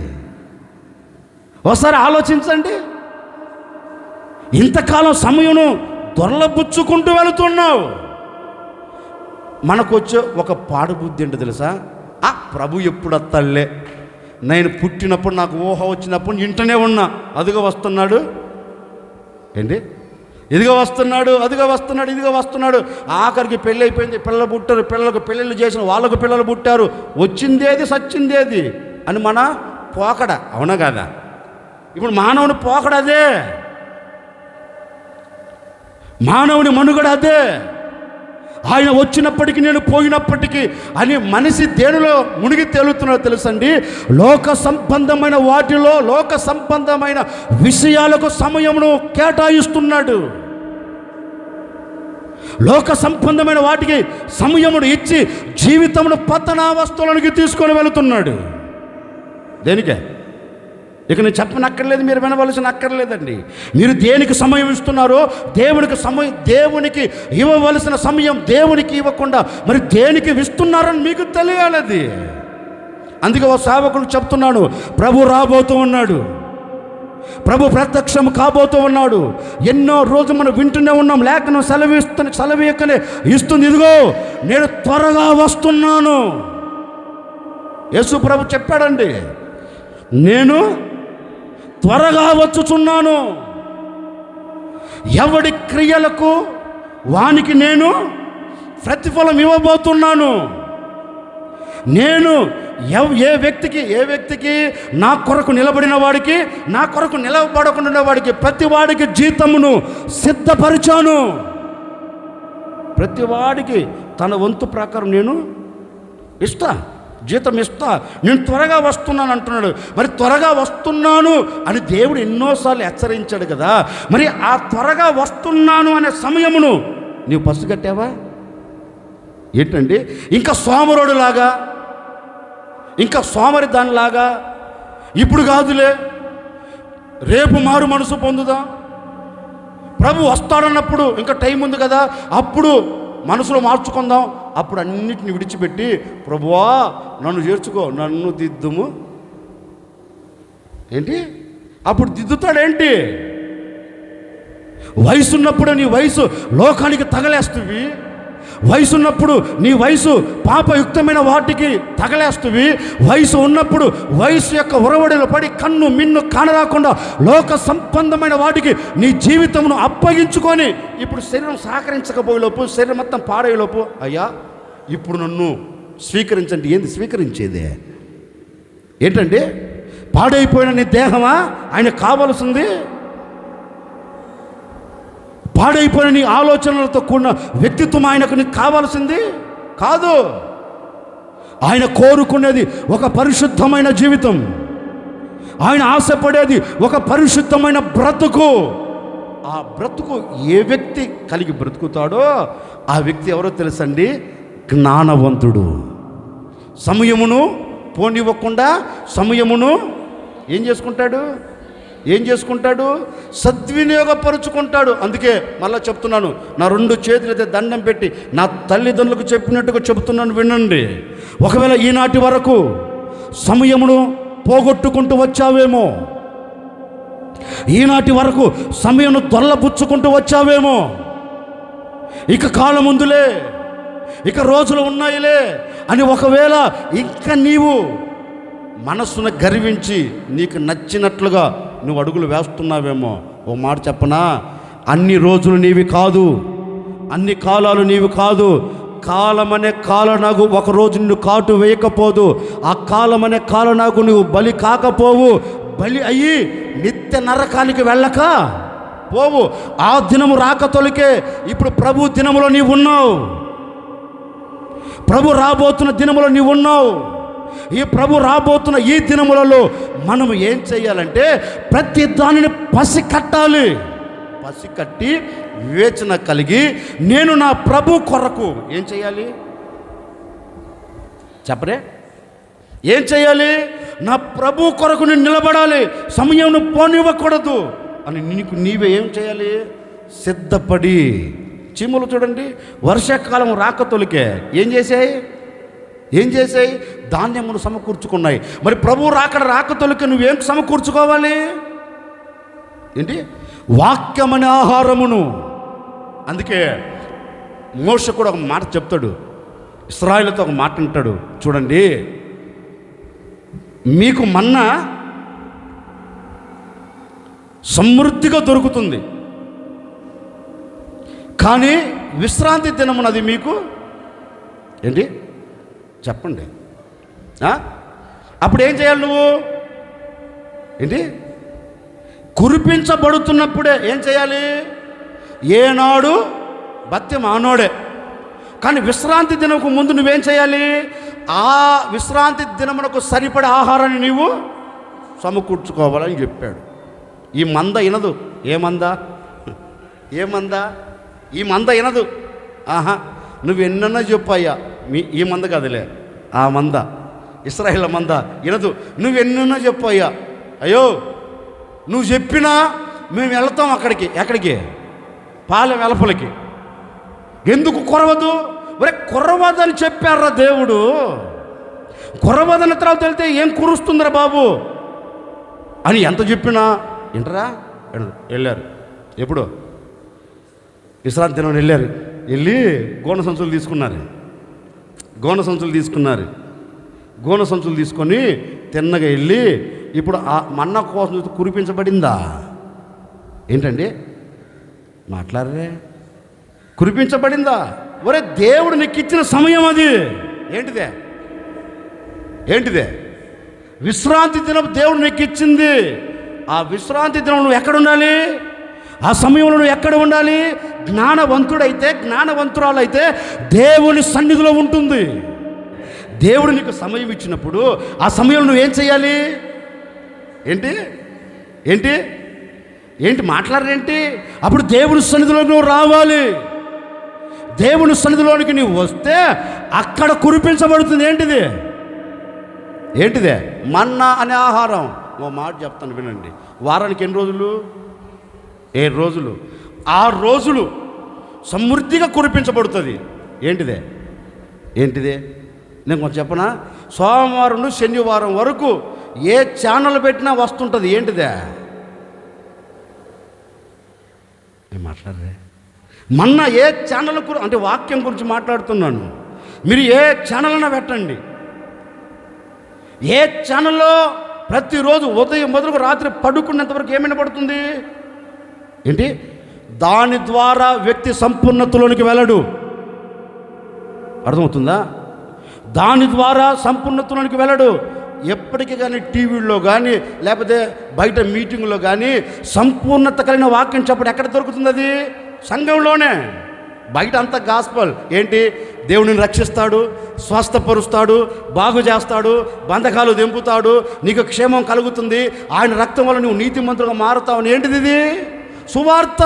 ఒకసారి ఆలోచించండి. ఇంతకాలం సమయమును దొరలబుచ్చుకుంటూ వెళుతున్నావు. మనకు వచ్చే ఒక పాడుబుద్ధి ఏంటో తెలుసా? ప్రభు ఎప్పుడు వస్తాడులే, నేను పుట్టినప్పుడు నాకు ఊహ వచ్చినప్పుడు ఇంటనే ఉన్నా, అదిగో వస్తున్నాడు. ఏంటి? ఇదిగో వస్తున్నాడు, అదిగో వస్తున్నాడు, ఇదిగో వస్తున్నాడు. ఆఖరికి పెళ్ళి అయిపోయింది, పిల్లలు పుట్టారు, పిల్లలకు పెళ్ళిళ్ళు చేసిన వాళ్ళకు పిల్లలు పుట్టారు. వచ్చిందేది సచ్చిందేది అని మన పోకడ, అవునా కదా? ఇప్పుడు మానవుని పోకడ అదే, మానవుని మనుగడ అదే. ఆయన వచ్చినప్పటికీ నేను పోయినప్పటికీ అని మనిషి దేనిలో మునిగి తేలుతున్నాడో తెలుసండి? లోక సంబంధమైన వాటిలో, లోక సంబంధమైన విషయాలకు సమయమును కేటాయిస్తున్నాడు. లోక సంబంధమైన వాటికి సమయమును ఇచ్చి జీవితమును పతనావస్థలోనికి తీసుకొని వెళుతున్నాడు. దేనికే? ఇక నేను చెప్పనక్కర్లేదు, మీరు వినవలసిన అక్కర్లేదండి. మీరు దేనికి సమయం ఇస్తున్నారో, దేవునికి ఇవ్వవలసిన సమయం దేవునికి ఇవ్వకుండా మరి దేనికి ఇస్తున్నారని మీకు తెలియాలది. అందుకే ఓ సేవకుడు చెప్తున్నాను, ప్రభు రాబోతూ ఉన్నాడు, ప్రభు ప్రత్యక్షం కాబోతూ ఉన్నాడు. ఎన్నో రోజులు మనం వింటూనే ఉన్నాం, లేఖనం సెలవీయకనే ఇస్తుంది. ఇదిగో నేను త్వరగా వస్తున్నాను. యేసు ప్రభు చెప్పాడండి, నేను త్వరగా వచ్చుచున్నాను. ఎవడి క్రియలకు వానికి నేను ప్రతిఫలం ఇవ్వబోతున్నాను. నేను ఏ వ్యక్తికి నా కొరకు నిలబడిన వాడికి, నా కొరకు నిలబడకుండా వాడికి, ప్రతి వాడికి జీతమును సిద్ధపరిచాను. ప్రతి వాడికి తన వంతు ప్రకారం నేను జీతం ఇస్తా. నేను త్వరగా వస్తున్నాను అంటున్నాడు. మరి త్వరగా వస్తున్నాను అని దేవుడు ఎన్నోసార్లు హెచ్చరించాడు కదా. మరి ఆ త్వరగా వస్తున్నాను అనే సమయమును నీవు పసిగట్టావా? ఏంటండి, ఇంకా సోమరుడులాగా, ఇంకా సోమరి దానిలాగా ఇప్పుడు కాదులే, రేపు మారు మనసు పొందుదాం, ప్రభు వస్తాడన్నప్పుడు ఇంకా టైం ఉంది కదా, అప్పుడు మనసులో మార్చుకుందాం, అప్పుడు అన్నిటిని విడిచిపెట్టి ప్రభువా నన్ను చేర్చుకో, నన్ను దిద్దుము. ఏంటి? అప్పుడు దిద్దుతాడేంటి? వయసు ఉన్నప్పుడు నీ వయసు లోకానికి తగలేస్తువి, వయసు ఉన్నప్పుడు నీ వయసు పాపయుక్తమైన వాటికి తగలేస్తువి, వయసు ఉన్నప్పుడు వయసు యొక్క ఉరవడిలో పడి కన్ను మిన్ను కానరాకుండా లోక సంబంధమైన వాటికి నీ జీవితమును అప్పగించుకొని ఇప్పుడు శరీరం సహకరించకపోయేలోపు, శరీరం మొత్తం పాడేలోపు, అయ్యా ఇప్పుడు నన్ను స్వీకరించండి. ఏంది స్వీకరించేదే? ఏంటండి? పాడైపోయిన నీ దేహమా ఆయన కావలసింది? పాడైపోయిన నీ ఆలోచనలతో కూడిన వ్యక్తిత్వం ఆయనకు నీకు కావాల్సింది కాదు. ఆయన కోరుకునేది ఒక పరిశుద్ధమైన జీవితం, ఆయన ఆశపడేది ఒక పరిశుద్ధమైన బ్రతుకు. ఆ బ్రతుకు ఏ వ్యక్తి కలిగి బ్రతుకుతాడో ఆ వ్యక్తి ఎవరో తెలుసండి? జ్ఞానవంతుడు. సమయమును పోనివ్వకుండా సమయమును ఏం చేసుకుంటాడు? సద్వినియోగపరుచుకుంటాడు. అందుకే మళ్ళీ చెప్తున్నాను, నా 2 చేతులైతే దండం పెట్టి నా తల్లిదండ్రులకు చెప్పినట్టుగా చెబుతున్నాను, వినండి. ఒకవేళ ఈనాటి వరకు సమయమును పోగొట్టుకుంటూ వచ్చావేమో, ఈనాటి వరకు సమయమును దొల్లబుచ్చుకుంటూ వచ్చావేమో, ఇక కాలం ఉందిలే, ఇక రోజులు ఉన్నాయిలే అని ఒకవేళ ఇంకా నీవు మనస్సును గర్వించి నీకు నచ్చినట్లుగా నువ్వు అడుగులు వేస్తున్నావేమో, ఓ మాట చెప్పనా? అన్ని రోజులు నీవి కాదు, అన్ని కాలాలు నీవి కాదు. కాలమనే కాలనాగు ఒకరోజు నిన్ను కాటు వేయకపోదు. ఆ కాలమనే కాలనాగు నువ్వు బలి కాకపోవు. బలి అయ్యి నిత్య నరకానికి వెళ్ళక పోవు. ఆ దినము రాక తొలికే ఇప్పుడు ప్రభు దినములో నీవు ఉన్నావు, ప్రభు రాబోతున్న దినములో నీవు ఉన్నావు. ఈ ప్రభు రాబోతున్న ఈ దినములలో మనం ఏం చేయాలంటే ప్రతి దానిని పసికట్టాలి. పసికట్టి వివేచన కలిగి నేను నా ప్రభు కొరకు ఏం చేయాలి చెప్పరే? ఏం చేయాలి? నా ప్రభు కొరకు నేను నిలబడాలి, సమయం పోనివ్వకూడదు అని నీకు నీవే ఏం చేయాలి? సిద్ధపడి. చీమలు చూడండి, వర్షాకాలం రాకతొలికే ఏం చేసాయి? ధాన్యమును సమకూర్చుకున్నాయి. మరి ప్రభు రాకతొలికే నువ్వేం సమకూర్చుకోవాలి? ఏంటి? వాక్యమనే ఆహారమును. అందుకే మోషే కూడా ఒక మాట చెప్తాడు, ఇశ్రాయేలుతో ఒక మాట అంటాడు, చూడండి, మీకు మన్నా సమృద్ధిగా దొరుకుతుంది, కానీ విశ్రాంతి దినమునది మీకు ఏంటి చెప్పండి. అప్పుడు ఏం చేయాలి నువ్వు? ఏంటి? కురిపించబడుతున్నప్పుడే ఏం చేయాలి? ఏనాడు భత్యం ఆనోడే. కానీ విశ్రాంతి దినముకు ముందు నువ్వేం చేయాలి? ఆ విశ్రాంతి దినమునకు సరిపడే ఆహారాన్ని నీవు సమకూర్చుకోవాలని చెప్పాడు. ఈ మంద వినదు. ఏ మంద? ఈ మంద వినదు. నువ్వు ఎన్నన్నా చెప్పు అయ్యా, ఈ మంద కదలే, ఆ మంద ఇశ్రాయేలు మంద వినదు. నువ్వు ఎన్నన్నా చెప్పు అయ్యా, అయ్యో నువ్వు చెప్పినా మేము వెళ్తాం ఎక్కడికి? పాలెం వెలపలకి. ఎందుకు కొరవదు? కొరవదని చెప్పారా దేవుడు. కొరవదని తర్వాత వెళ్తే ఏం కురుస్తుందిరా బాబు అని ఎంత చెప్పినా ఏంటరా? వెళ్ళారు. ఎప్పుడు? విశ్రాంతి దినం వెళ్ళారు. వెళ్ళి గోనె సంచులు తీసుకొని తిన్నగా వెళ్ళి ఇప్పుడు ఆ మన్నా కోసం కురిపించబడిందా? ఏంటండి మాట్లాడరే? కురిపించబడిందా? దేవుడు నీకు ఇచ్చిన సమయం అది. ఏంటిదే? విశ్రాంతి దినం దేవుడు నీకు ఇచ్చింది. ఆ విశ్రాంతి దినం నువ్వు ఎక్కడ ఉండాలి? ఆ సమయంలో నువ్వు ఎక్కడ ఉండాలి? జ్ఞానవంతురాలైతే దేవుని సన్నిధిలో ఉంటుంది. దేవుడు నీకు సమయం ఇచ్చినప్పుడు ఆ సమయంలో నువ్వేం చేయాలి? ఏంటి మాట్లాడరేంటి? అప్పుడు దేవుని సన్నిధిలో నువ్వు రావాలి. దేవుని సన్నిధిలోనికి నువ్వు వస్తే అక్కడ కురిపించబడుతుంది. ఏంటిదే? మన్నా అనే ఆహారం. ఓ మాట చెప్తాను వినండి. వారానికి ఎన్ని రోజులు? 7 రోజులు. 6 రోజులు సమృద్ధిగా కురిపించబడుతుంది. ఏంటిదే? నేను కొంచెం చెప్పనా? సోమవారం నుండి శనివారం వరకు ఏ ఛానల్ పెట్టినా వస్తుంటుంది. ఏంటిదే? మాట్లాడరే? మన్నా ఏ ఛానల్ అంటే వాక్యం గురించి మాట్లాడుతున్నాను. మీరు ఏ ఛానల్ అయినా పెట్టండి. ఏ ఛానల్లో ప్రతిరోజు ఉదయం మొదలు రాత్రి పడుకునేంతవరకు ఏమైనా పడుతుంది? ఏంటి? దాని ద్వారా వ్యక్తి సంపూర్ణతలోనికి వెళ్ళడు. అర్థమవుతుందా? దాని ద్వారా సంపూర్ణతలోనికి వెళ్ళడు. ఎప్పటికీ కానీ టీవీల్లో కానీ లేకపోతే బయట మీటింగ్లో కానీ సంపూర్ణత కలిగిన వాక్యం చెప్పడం ఎక్కడ దొరుకుతుంది? అది సంఘంలోనే. బయట అంతా గాస్పల్. ఏంటి? దేవుడిని రక్షిస్తాడు, స్వస్థపరుస్తాడు, బాగు చేస్తాడు, బంధకాలు దింపుతాడు, నీకు క్షేమం కలుగుతుంది, ఆయన రక్తం వల్ల నువ్వు నీతిమంతులుగా మారుతావు. ఏంటిది? ఇది సువార్త.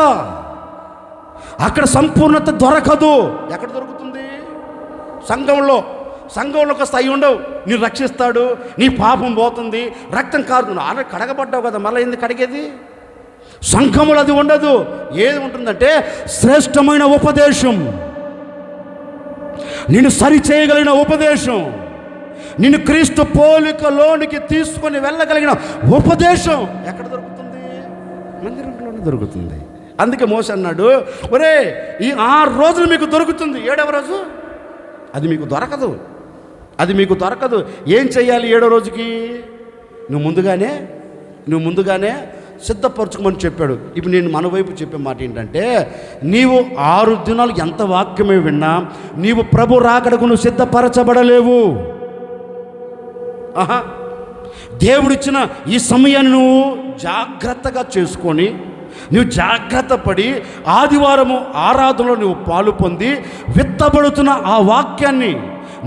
అక్కడ సంపూర్ణత దొరకదు. ఎక్కడ దొరుకుతుంది? సంఘంలో ఒక స్థాయి ఉండవు. నేను రక్షిస్తాడు, నీ పాపం పోతుంది, రక్తం కారుతుంది. ఆల్రెడీ కడగబడ్డావు కదా, మళ్ళీ ఎందుకు కడిగేది? సంఘములు అది ఉండదు. ఏది ఉంటుందంటే శ్రేష్టమైన ఉపదేశం, నిన్ను సరిచేయగలిగిన ఉపదేశం, నిన్ను క్రీస్తు పోలికలోనికి తీసుకొని వెళ్ళగలిగిన ఉపదేశం ఎక్కడ దొరుకుతుంది? మందిరంలోనే దొరుకుతుంది. అందుకే మోసే అన్నాడు, ఈ 6 రోజులు మీకు దొరుకుతుంది, 7వ రోజు అది మీకు దొరకదు. ఏం చెయ్యాలి? 7వ రోజుకి నువ్వు ముందుగానే సిద్ధపరచుకోమని చెప్పాడు. ఇప్పుడు నేను మన వైపు చెప్పే మాట ఏంటంటే, నీవు 6 దినాలు ఎంత వాక్యమే విన్నా నీవు ప్రభు రాకడకు నువ్వు సిద్ధపరచబడలేవు. దేవుడిచ్చిన ఈ సమయాన్ని నువ్వు జాగ్రత్తగా చేసుకొని నువ్వు జాగ్రత్త పడి ఆదివారము ఆరాధనలో నువ్వు పాలు పొంది విత్తబడుతున్న ఆ వాక్యాన్ని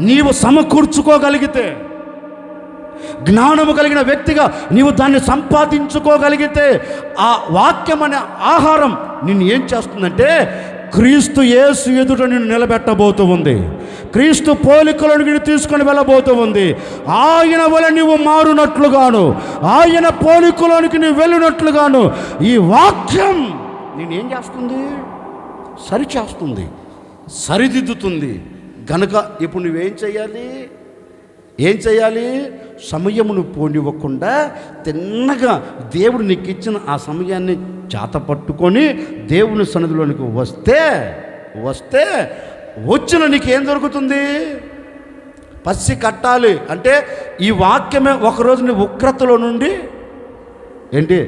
నీవు సమకూర్చుకోగలిగితే జ్ఞానము కలిగిన వ్యక్తిగా నీవు దాన్ని సంపాదించుకోగలిగితే ఆ వాక్యం అనే ఆహారం నిన్ను ఏం చేస్తుందంటే క్రీస్తు యేసు ఎదుట నిన్ను నిలబెట్టబోతూ ఉంది. క్రీస్తు పోలికలను నిన్ను తీసుకొని వెళ్ళబోతూ ఉంది. ఆయన వల్ల నీవు మారునట్లుగాను, ఆయన పోలికలోనికి నీవు వెళ్ళినట్లుగాను ఈ వాక్యం నేనేం చేస్తుంది? సరిచేస్తుంది, సరిదిద్దుతుంది. గనుక ఇప్పుడు నువ్వేం చేయాలి? ఏం చేయాలి? సమయమును పోనివ్వకుండా తిన్నగా దేవుడు నీకు ఇచ్చిన ఆ సమయాన్ని చేత పట్టుకొని దేవుని సన్నిధిలోనికి వస్తే వచ్చిన నీకేం దొరుకుతుంది? పసి కట్టాలి అంటే ఈ వాక్యమే ఒకరోజు నీ ఉగ్రతలో నుండి ఏంటి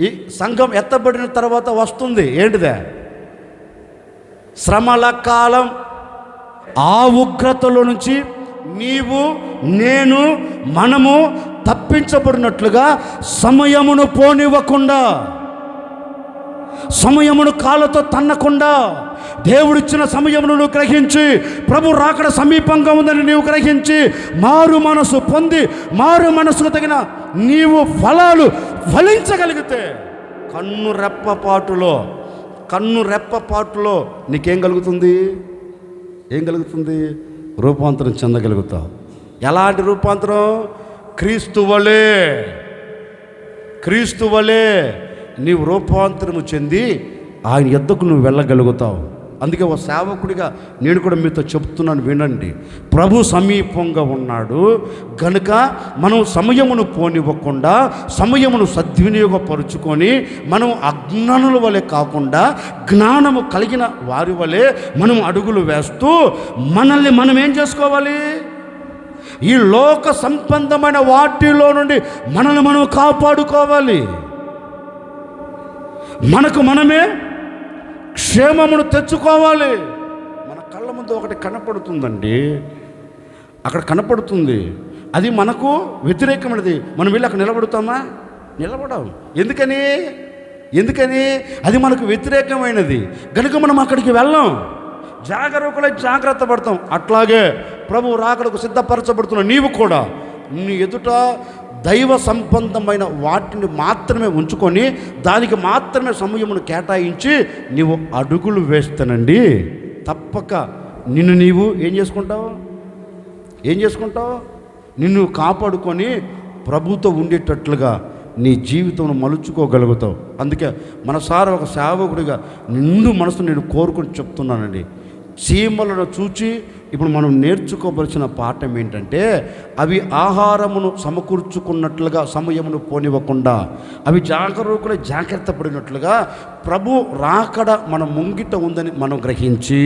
ఈ సంఘం ఎత్తబడిన తర్వాత వస్తుంది. ఏంటిదే? శ్రమల కాలం. ఆ ఉగ్రతలో నుంచి నీవు, నేను, మనము తప్పించబడినట్లుగా సమయమును పోనివ్వకుండా, సమయమును కాళ్ళతో తన్నకుండా, దేవుడిచ్చిన సమయమును నువ్వు గ్రహించి, ప్రభు రాకడ సమీపంగా ఉందని నీవు గ్రహించి మారు మనసు పొంది, మారు మనసుకు తగిన నీవు ఫలాలు ఫలించగలిగితే కన్ను రెప్పపాటులో నీకేం కలుగుతుంది? ఏం కలుగుతుంది? రూపాంతరం చెందగలుగుతావు. ఎలాంటి రూపాంతరం? క్రీస్తు వలే నీవు రూపాంతరము చెంది ఆయన యొద్దకు నువ్వు వెళ్ళగలుగుతావు. అందుకే ఒక సేవకుడిగా నేను కూడా మీతో చెప్తున్నాను, వినండి. ప్రభు సమీపంగా ఉన్నాడు గనుక మనం సమయమును పోనివ్వకుండా, సమయమును సద్వినియోగపరుచుకొని మనం అజ్ఞానుల వలె కాకుండా జ్ఞానము కలిగిన వారి వలె మనం అడుగులు వేస్తూ మనల్ని మనం ఏం చేసుకోవాలి? ఈ లోక సంబంధమైన వాటిలో నుండి మనల్ని మనం కాపాడుకోవాలి. మనకు మనమే క్షేమమును తెచ్చుకోవాలి. మన కళ్ళ ముందు ఒకటి కనపడుతుందండి, అక్కడ కనపడుతుంది, అది మనకు వ్యతిరేకమైనది. మనం వెళ్ళి అక్కడ నిలబడుతామా? నిలబడం. ఎందుకని? అది మనకు వ్యతిరేకమైనది కనుక మనం అక్కడికి వెళ్ళాం. జాగ్రత్త పడతాం. అట్లాగే ప్రభు రాకడకు సిద్ధపరచబడుతున్న నీవు కూడా నీ ఎదుట దైవ సంబంధమైన వాటిని మాత్రమే ఉంచుకొని దానికి మాత్రమే సమయమును కేటాయించి నీవు అడుగులు వేస్తానండి తప్పక నిన్ను నీవు ఏం చేసుకుంటావు? నిన్ను కాపాడుకొని ప్రభుతో ఉండేటట్లుగా నీ జీవితం మలుచుకోగలుగుతావు. అందుకే మనసారా ఒక సేవకుడిగా నిండు మనసు నేను కోరుకొని చెప్తున్నానండి. చీమలను చూచి ఇప్పుడు మనం నేర్చుకోవలసిన పాఠం ఏంటంటే, అవి ఆహారమును సమకూర్చుకున్నట్లుగా సమయమును పోనివ్వకుండా, అవి జాగ్రత్త పడినట్లుగా ప్రభు రాకడ మన ముంగిట ఉందని మనం గ్రహించి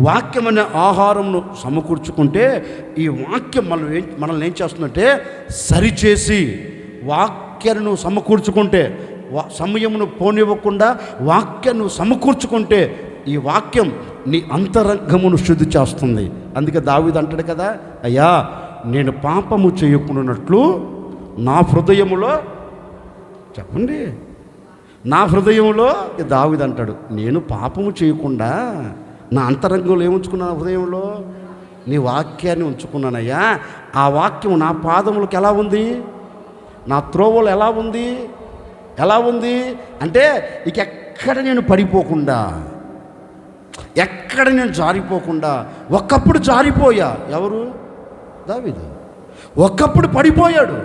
వాక్యమైన ఆహారమును సమకూర్చుకుంటే ఈ వాక్యం మనల్ని ఏం చేస్తుందంటే సరిచేసి, వాక్యాన్ని సమకూర్చుకుంటే, సమయమును పోనివ్వకుండా వాక్యాన్ని సమకూర్చుకుంటే ఈ వాక్యం నీ అంతరంగమును శుద్ధి చేస్తుంది. అందుకే దావీదు అంటాడు కదా, అయ్యా నేను పాపము చేయకుండానట్లు నా హృదయములో, చెప్పండి, నా హృదయంలో దావీదు అంటాడు, నేను పాపము చేయకుండా నా అంతరంగంలో ఏముంచుకున్నాను? హృదయంలో నీ వాక్యాన్ని ఉంచుకున్నానయ్యా. ఆ వాక్యం నా పాదములకు ఎలా ఉంది? నా త్రోవలు ఎలా ఉంది అంటే ఇక ఎక్కడ నేను పడిపోకుండా, ఎక్కడ నేను జారిపోకుండా. ఒకప్పుడు జారిపోయా, ఎవరు? దావీదు. ఒకప్పుడు పడిపోయాడు,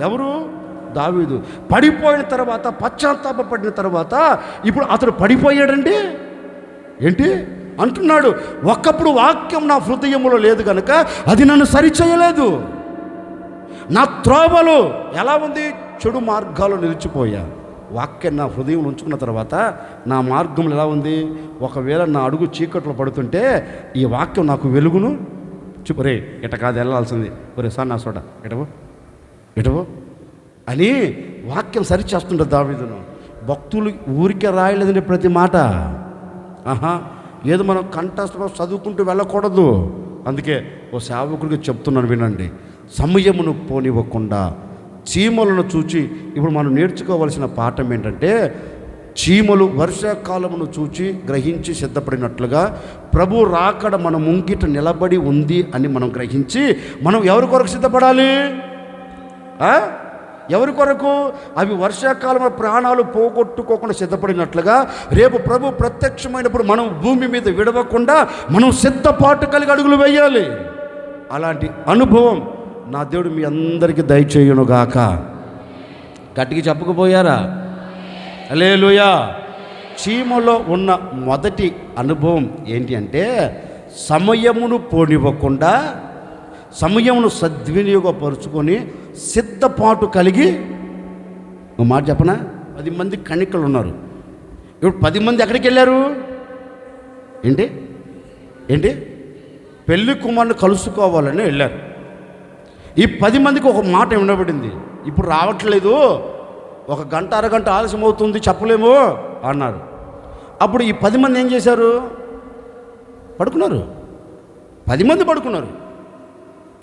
ఎవరు? దావీదు. పడిపోయిన తర్వాత, పశ్చాత్తాపడిన తర్వాత ఇప్పుడు అతడు పడిపోయాడండి. ఏంటి అంటున్నాడు? ఒకప్పుడు వాక్యం నా హృదయంలో లేదు కనుక అది నన్ను సరిచేయలేదు. నా త్రోవలు ఎలా ఉంది? చెడు మార్గాలు నిలిచిపోయా. వాక్యం నా హృదయం ఉంచుకున్న తర్వాత నా మార్గంలో ఎలా ఉంది? ఒకవేళ నా అడుగు చీకట్లో పడుతుంటే ఈ వాక్యం నాకు వెలుగును రే ఇట కాదు వెళ్ళాల్సింది, ఒరే సార్ నా చోట ఎటవో అని వాక్యం సరిచేస్తుంటారు దావీదును. భక్తులు ఊరికే రాయలేదండి ప్రతి మాట. ఏదో మనం కంఠస్థ చదువుకుంటూ వెళ్ళకూడదు. అందుకే ఓ సేవకుడికి చెప్తున్నాను, వినండి. సమయమును పోనివ్వకుండా చీమలను చూచి, ఇప్పుడు మనం నేర్చుకోవలసిన పాఠం ఏంటంటే, చీమలు వర్షాకాలమును చూచి గ్రహించి సిద్ధపడినట్లుగా ప్రభు రాకడ మన ముంగిట నిలబడి ఉంది అని మనం గ్రహించి మనం ఎవరి కొరకు సిద్ధపడాలి? ఎవరి కొరకు? అవి వర్షాకాలంలో ప్రాణాలు పోగొట్టుకోకుండా సిద్ధపడినట్లుగా రేపు ప్రభు ప్రత్యక్షమైనప్పుడు మనం భూమి మీద విడవకుండా మనం సిద్ధపాటు కలిగి అడుగులు వేయాలి. అలాంటి అనుభవం నా దేవుడు మీ అందరికీ దయచేయునుగాక. గట్టిగా చెప్పకపోయారా? హల్లెలూయా. చీమలో ఉన్న మొదటి అనుభవం ఏంటి అంటే, సమయమును పోనివ్వకుండా సమయమును సద్వినియోగపరుచుకొని సిద్ధపాటు కలిగి. ఒక మాట చెప్పనా, 10 మంది కణికలు ఉన్నారు. ఇప్పుడు 10 మంది ఎక్కడికి వెళ్ళారు? ఏంటి పెళ్లి కుమారుని కలుసుకోవాలని వెళ్ళారు. ఈ 10 మందికి ఒక మాట వినబడింది, ఇప్పుడు రావట్లేదు, 1 గంట అరగంట ఆలస్యం అవుతుంది, చెప్పలేము అన్నారు. అప్పుడు ఈ 10 మంది ఏం చేశారు? పడుకున్నారు. 10 మంది పడుకున్నారు.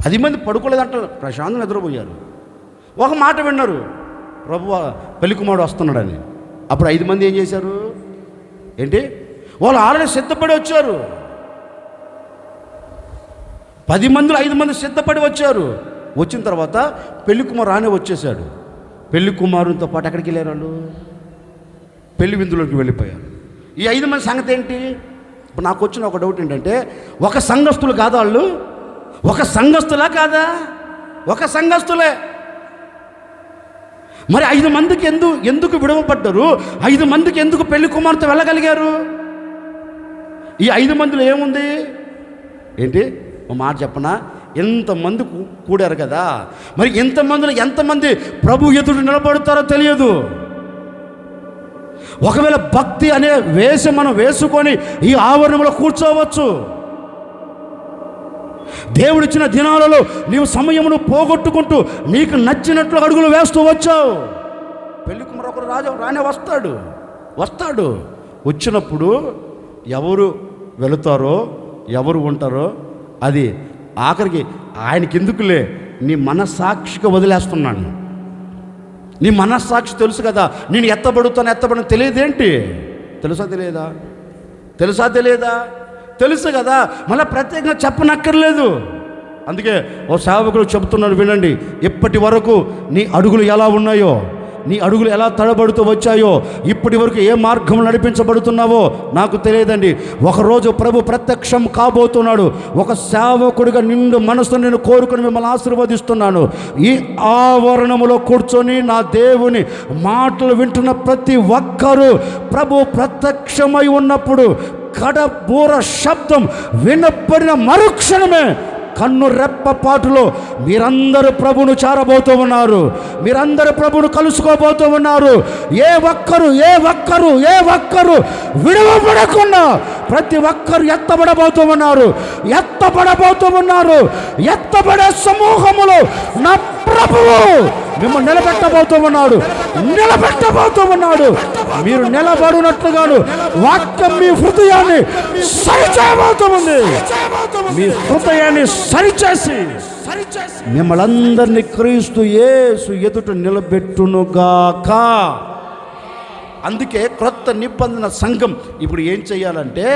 10 మంది పడుకోలేదంట, ప్రశాంతం నిద్రపోయారు. ఒక మాట విన్నారు, ప్రభువా పెళ్లి కుమారుడు వస్తున్నాడని. అప్పుడు 5 మంది ఏం చేశారు? వాళ్ళు ఆల్రెడీ సిద్ధపడి వచ్చారు. 10 మందిలో 5 మంది సిద్ధపడి వచ్చారు. వచ్చిన తర్వాత పెళ్లి కుమారు రానే వచ్చేసాడు. పెళ్లి కుమారునితో పాటు ఎక్కడికి వెళ్ళారు? వాళ్ళు పెళ్లి విందులోకి వెళ్ళిపోయారు. ఈ 5 మంది సంగతి ఏంటి? ఇప్పుడు నాకు వచ్చిన ఒక డౌట్ ఏంటంటే, ఒక సంఘస్థులు కాదా వాళ్ళు? ఒక సంఘస్థులా కాదా? ఒక సంఘస్థులే. మరి 5 మందికి ఎందుకు విడవబడ్డారు? 5 మందికి ఎందుకు పెళ్లి కుమార్తె వెళ్ళగలిగారు? ఈ 5 మందిలో ఏముంది? ఒక మాట చెప్పనా, ఎంతమంది కూడారు కదా, మరి ఎంతమందిలో ఎంతమంది ప్రభు ఎదురు నిలబడతారో తెలియదు. ఒకవేళ భక్తి అనే వేషం మనం వేసుకొని ఈ ఆవరణంలో కూర్చోవచ్చు. దేవుడిచ్చిన దినాలలో నీవు సమయమును పోగొట్టుకుంటూ నీకు నచ్చినట్లు అడుగులు వేస్తూ వచ్చావు. పెళ్లి కుమారు ఒకరు రానే వస్తాడు. వచ్చినప్పుడు ఎవరు వెళుతారో ఎవరు ఉంటారో అది ఆఖరికి ఆయనకి ఎందుకులే, నీ మనస్సాక్షిగా వదిలేస్తున్నాను. నీ మనస్సాక్షి తెలుసు కదా, నేను ఎత్తబడను తెలియదేంటి? తెలుసా తెలియదా? తెలుసు కదా, మళ్ళీ ప్రత్యేకంగా చెప్పనక్కర్లేదు. అందుకే ఓ సేవకులు చెబుతున్నారు, వినండి. ఇప్పటి వరకు నీ అడుగులు ఎలా ఉన్నాయో, నీ అడుగులు ఎలా తడబడుతూ వచ్చాయో, ఇప్పటి వరకు ఏ మార్గం నడిపించబడుతున్నావో నాకు తెలియదండి. ఒకరోజు ప్రభు ప్రత్యక్షం కాబోతున్నాడు. ఒక సేవకుడిగా నిండు మనసుతో నేను కోరుకుని మిమ్మల్ని ఆశీర్వదిస్తున్నాను. ఈ ఆవరణములో కూర్చొని నా దేవుని మాటలు వింటున్న ప్రతి ఒక్కరూ ప్రభు ప్రత్యక్షమై ఉన్నప్పుడు కడబూర శబ్దం వినపడిన మరుక్షణమే కన్ను రెప్పపాటులో మీరందరూ ప్రభును చేరబోతూ ఉన్నారు. మీరందరూ ప్రభును కలుసుకోబోతూ ఉన్నారు. ఏ ఒక్కరు విడవబడకుండా ప్రతి ఒక్కరు ఎత్తబడబోతూ ఉన్నారు. ఎత్తబడే సమూహములో నా ప్రభువు మిమ్మల్ని నిలబెట్టబోతూ ఉన్నాడు. మీరు నిలబడినట్లుగాను వాక్యం మీ హృదయాన్ని సరిచేయబోతూ ఉంది. మీ హృదయాన్ని సరిచేసి మిమ్మల్ని అందరినీ క్రీస్తు యేసు ఎదుట నిలబెట్టునుగాక. అందుకే క్రొత్త నిబంధన సంఘం ఇప్పుడు ఏం చేయాలంటే,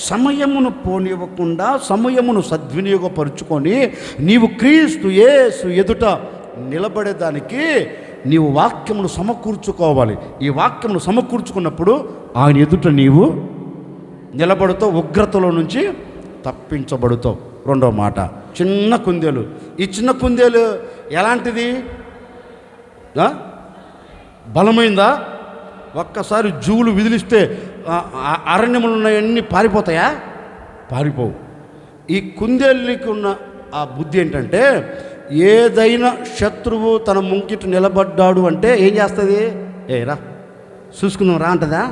సమయమును పోనివ్వకుండా సమయమును సద్వినియోగపరుచుకొని నీవు క్రీస్తు యేసు ఎదుట నిలబడేదానికి నీవు వాక్యమును సమకూర్చుకోవాలి. ఈ వాక్యమును సమకూర్చుకున్నప్పుడు ఆయన ఎదుట నీవు నిలబడుతావు, ఉగ్రతలో నుంచి తప్పించబడుతావు. రెండో మాట, చిన్న కుందేలు. ఈ చిన్న కుందేలు ఎలాంటిది? బలమైందా? ఒక్కసారి జూలు విదిలిస్తే అరణ్యములు ఉన్నాయన్నీ పారిపోవు. ఈ కుందేలుకి ఉన్న ఆ బుద్ధి ఏంటంటే, ఏదైనా శత్రువు తన ముంగిట నిలబడ్డాడు అంటే ఏం చేస్తుంది? రా చూసుకుందాం రా అంటదా?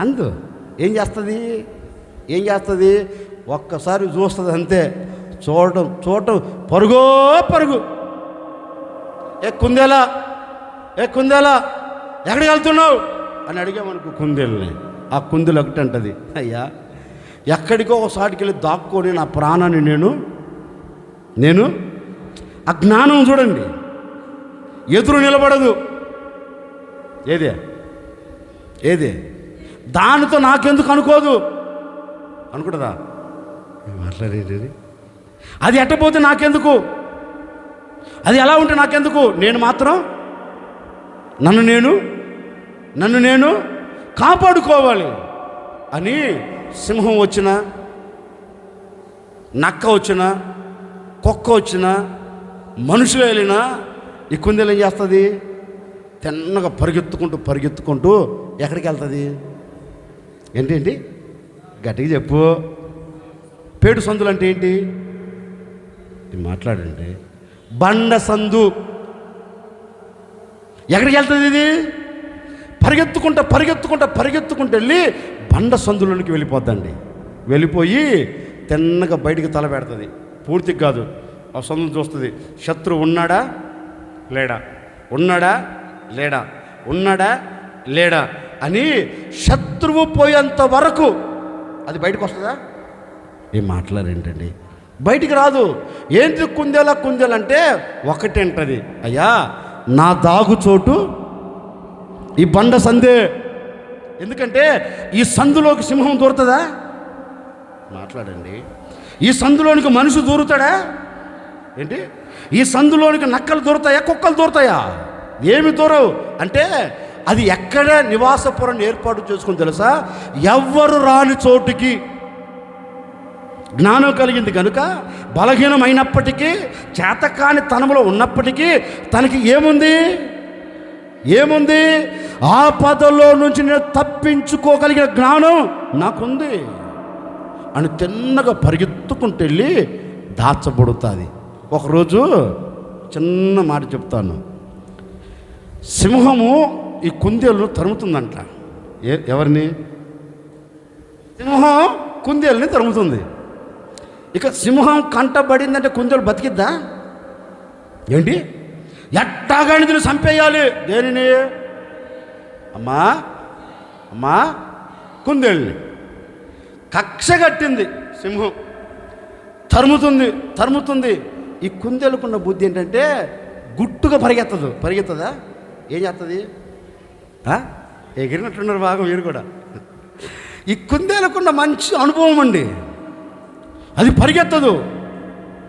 అందు ఏం చేస్తుంది? ఒక్కసారి చూస్తుంది అంతే. చూడటం పరుగు. ఏ కుందేలా ఎక్కడికి వెళ్తున్నావు అని అడిగామనుకో కుందేలుని, ఆ కుందేలు ఒకటి అంటది, అయ్యా ఎక్కడికో ఒకసారికి వెళ్ళి దాక్కొని నా ప్రాణాన్ని నేను ఆ జ్ఞానం చూడండి, ఎదురు నిలబడదు. ఏదే దానితో నాకెందుకు అనుకుంటుందా? మాట్లాడేది అది ఎట్టపోతే నాకెందుకు? అది ఎలా ఉంటే నాకెందుకు, నేను మాత్రం నన్ను నేను కాపాడుకోవాలి అని సింహం వచ్చినా, నక్క వచ్చినా, కుక్క వచ్చినా, మనుషులు వెళ్ళినా ఈ కుందేలు ఏం చేస్తుంది? తిన్నగా పరిగెత్తుకుంటూ ఎక్కడికి వెళ్తుంది? ఏంటి గట్టిగా చెప్పు. పేడు సందులు అంటే ఏంటి? మాట్లాడండి. బండ సందు. ఎక్కడికి వెళ్తుంది ఇది? పరిగెత్తుకుంటూ వెళ్ళి బండ సందులోనికి వెళ్ళిపోద్దండి. వెళ్ళిపోయి తిన్నగా బయటికి తల పెడుతుంది. పూర్తిగా కాదు, ఆ సందును చూస్తుంది. శత్రువు ఉన్నాడా లేడా అని శత్రువు పోయేంత వరకు అది బయటకు వస్తుందా? ఏం మాట్లాడేంటండి, బయటికి రాదు. ఏంటి కుందేలంటే ఒకటేంటది, అయ్యా నా దాగుచోటు ఈ బండ సందే. ఎందుకంటే ఈ సందులోకి సింహం దూరుతుందా? మాట్లాడండి. ఈ సందులోనికి మనిషి దూరుతాడా? ఏంటి? ఈ సందులోనికి నక్కలు దూరుతాయా, కుక్కలు దూరుతాయా? ఏమి దూరవు. అంటే అది ఎక్కడ నివాసపురం ఏర్పాటు చేసుకుని తెలుసా? ఎవ్వరు రాని చోటుకి జ్ఞానం కలిగింది కనుక, బలహీనమైనప్పటికీ, చేతకాని తనములో ఉన్నప్పటికీ తనకి ఏముంది? ఆపదలో నుంచి నేను తప్పించుకోగలిగిన జ్ఞానం నాకుంది అని తిన్నగా పరిగెత్తుకుంటూ వెళ్ళి దాచబడుతుంది. ఒకరోజు చిన్న మాట చెప్తాను. సింహము ఈ కుందేలును తరుముతుందంట. ఎవరిని? సింహం కుందేలుని తరుముతుంది. ఇక సింహం కంటబడిందంటే కుందేలు బతికిద్దా? ఏంటి? ఎట్టాగాని దీన్ని చంపేయాలి. దేనిని? అమ్మా కుందేలుని. కక్ష కట్టింది సింహం. తరుముతుంది. ఈ కుందేలుకున్న బుద్ధి ఏంటంటే గుట్టుగా పరిగెత్తదా? ఏం చేస్తుంది? ఎగిరినట్టున్నారు బాగా మీరు కూడా. ఈ కుందేలుకున్న మంచి అనుభవం అండి. అది పరిగెత్తదు.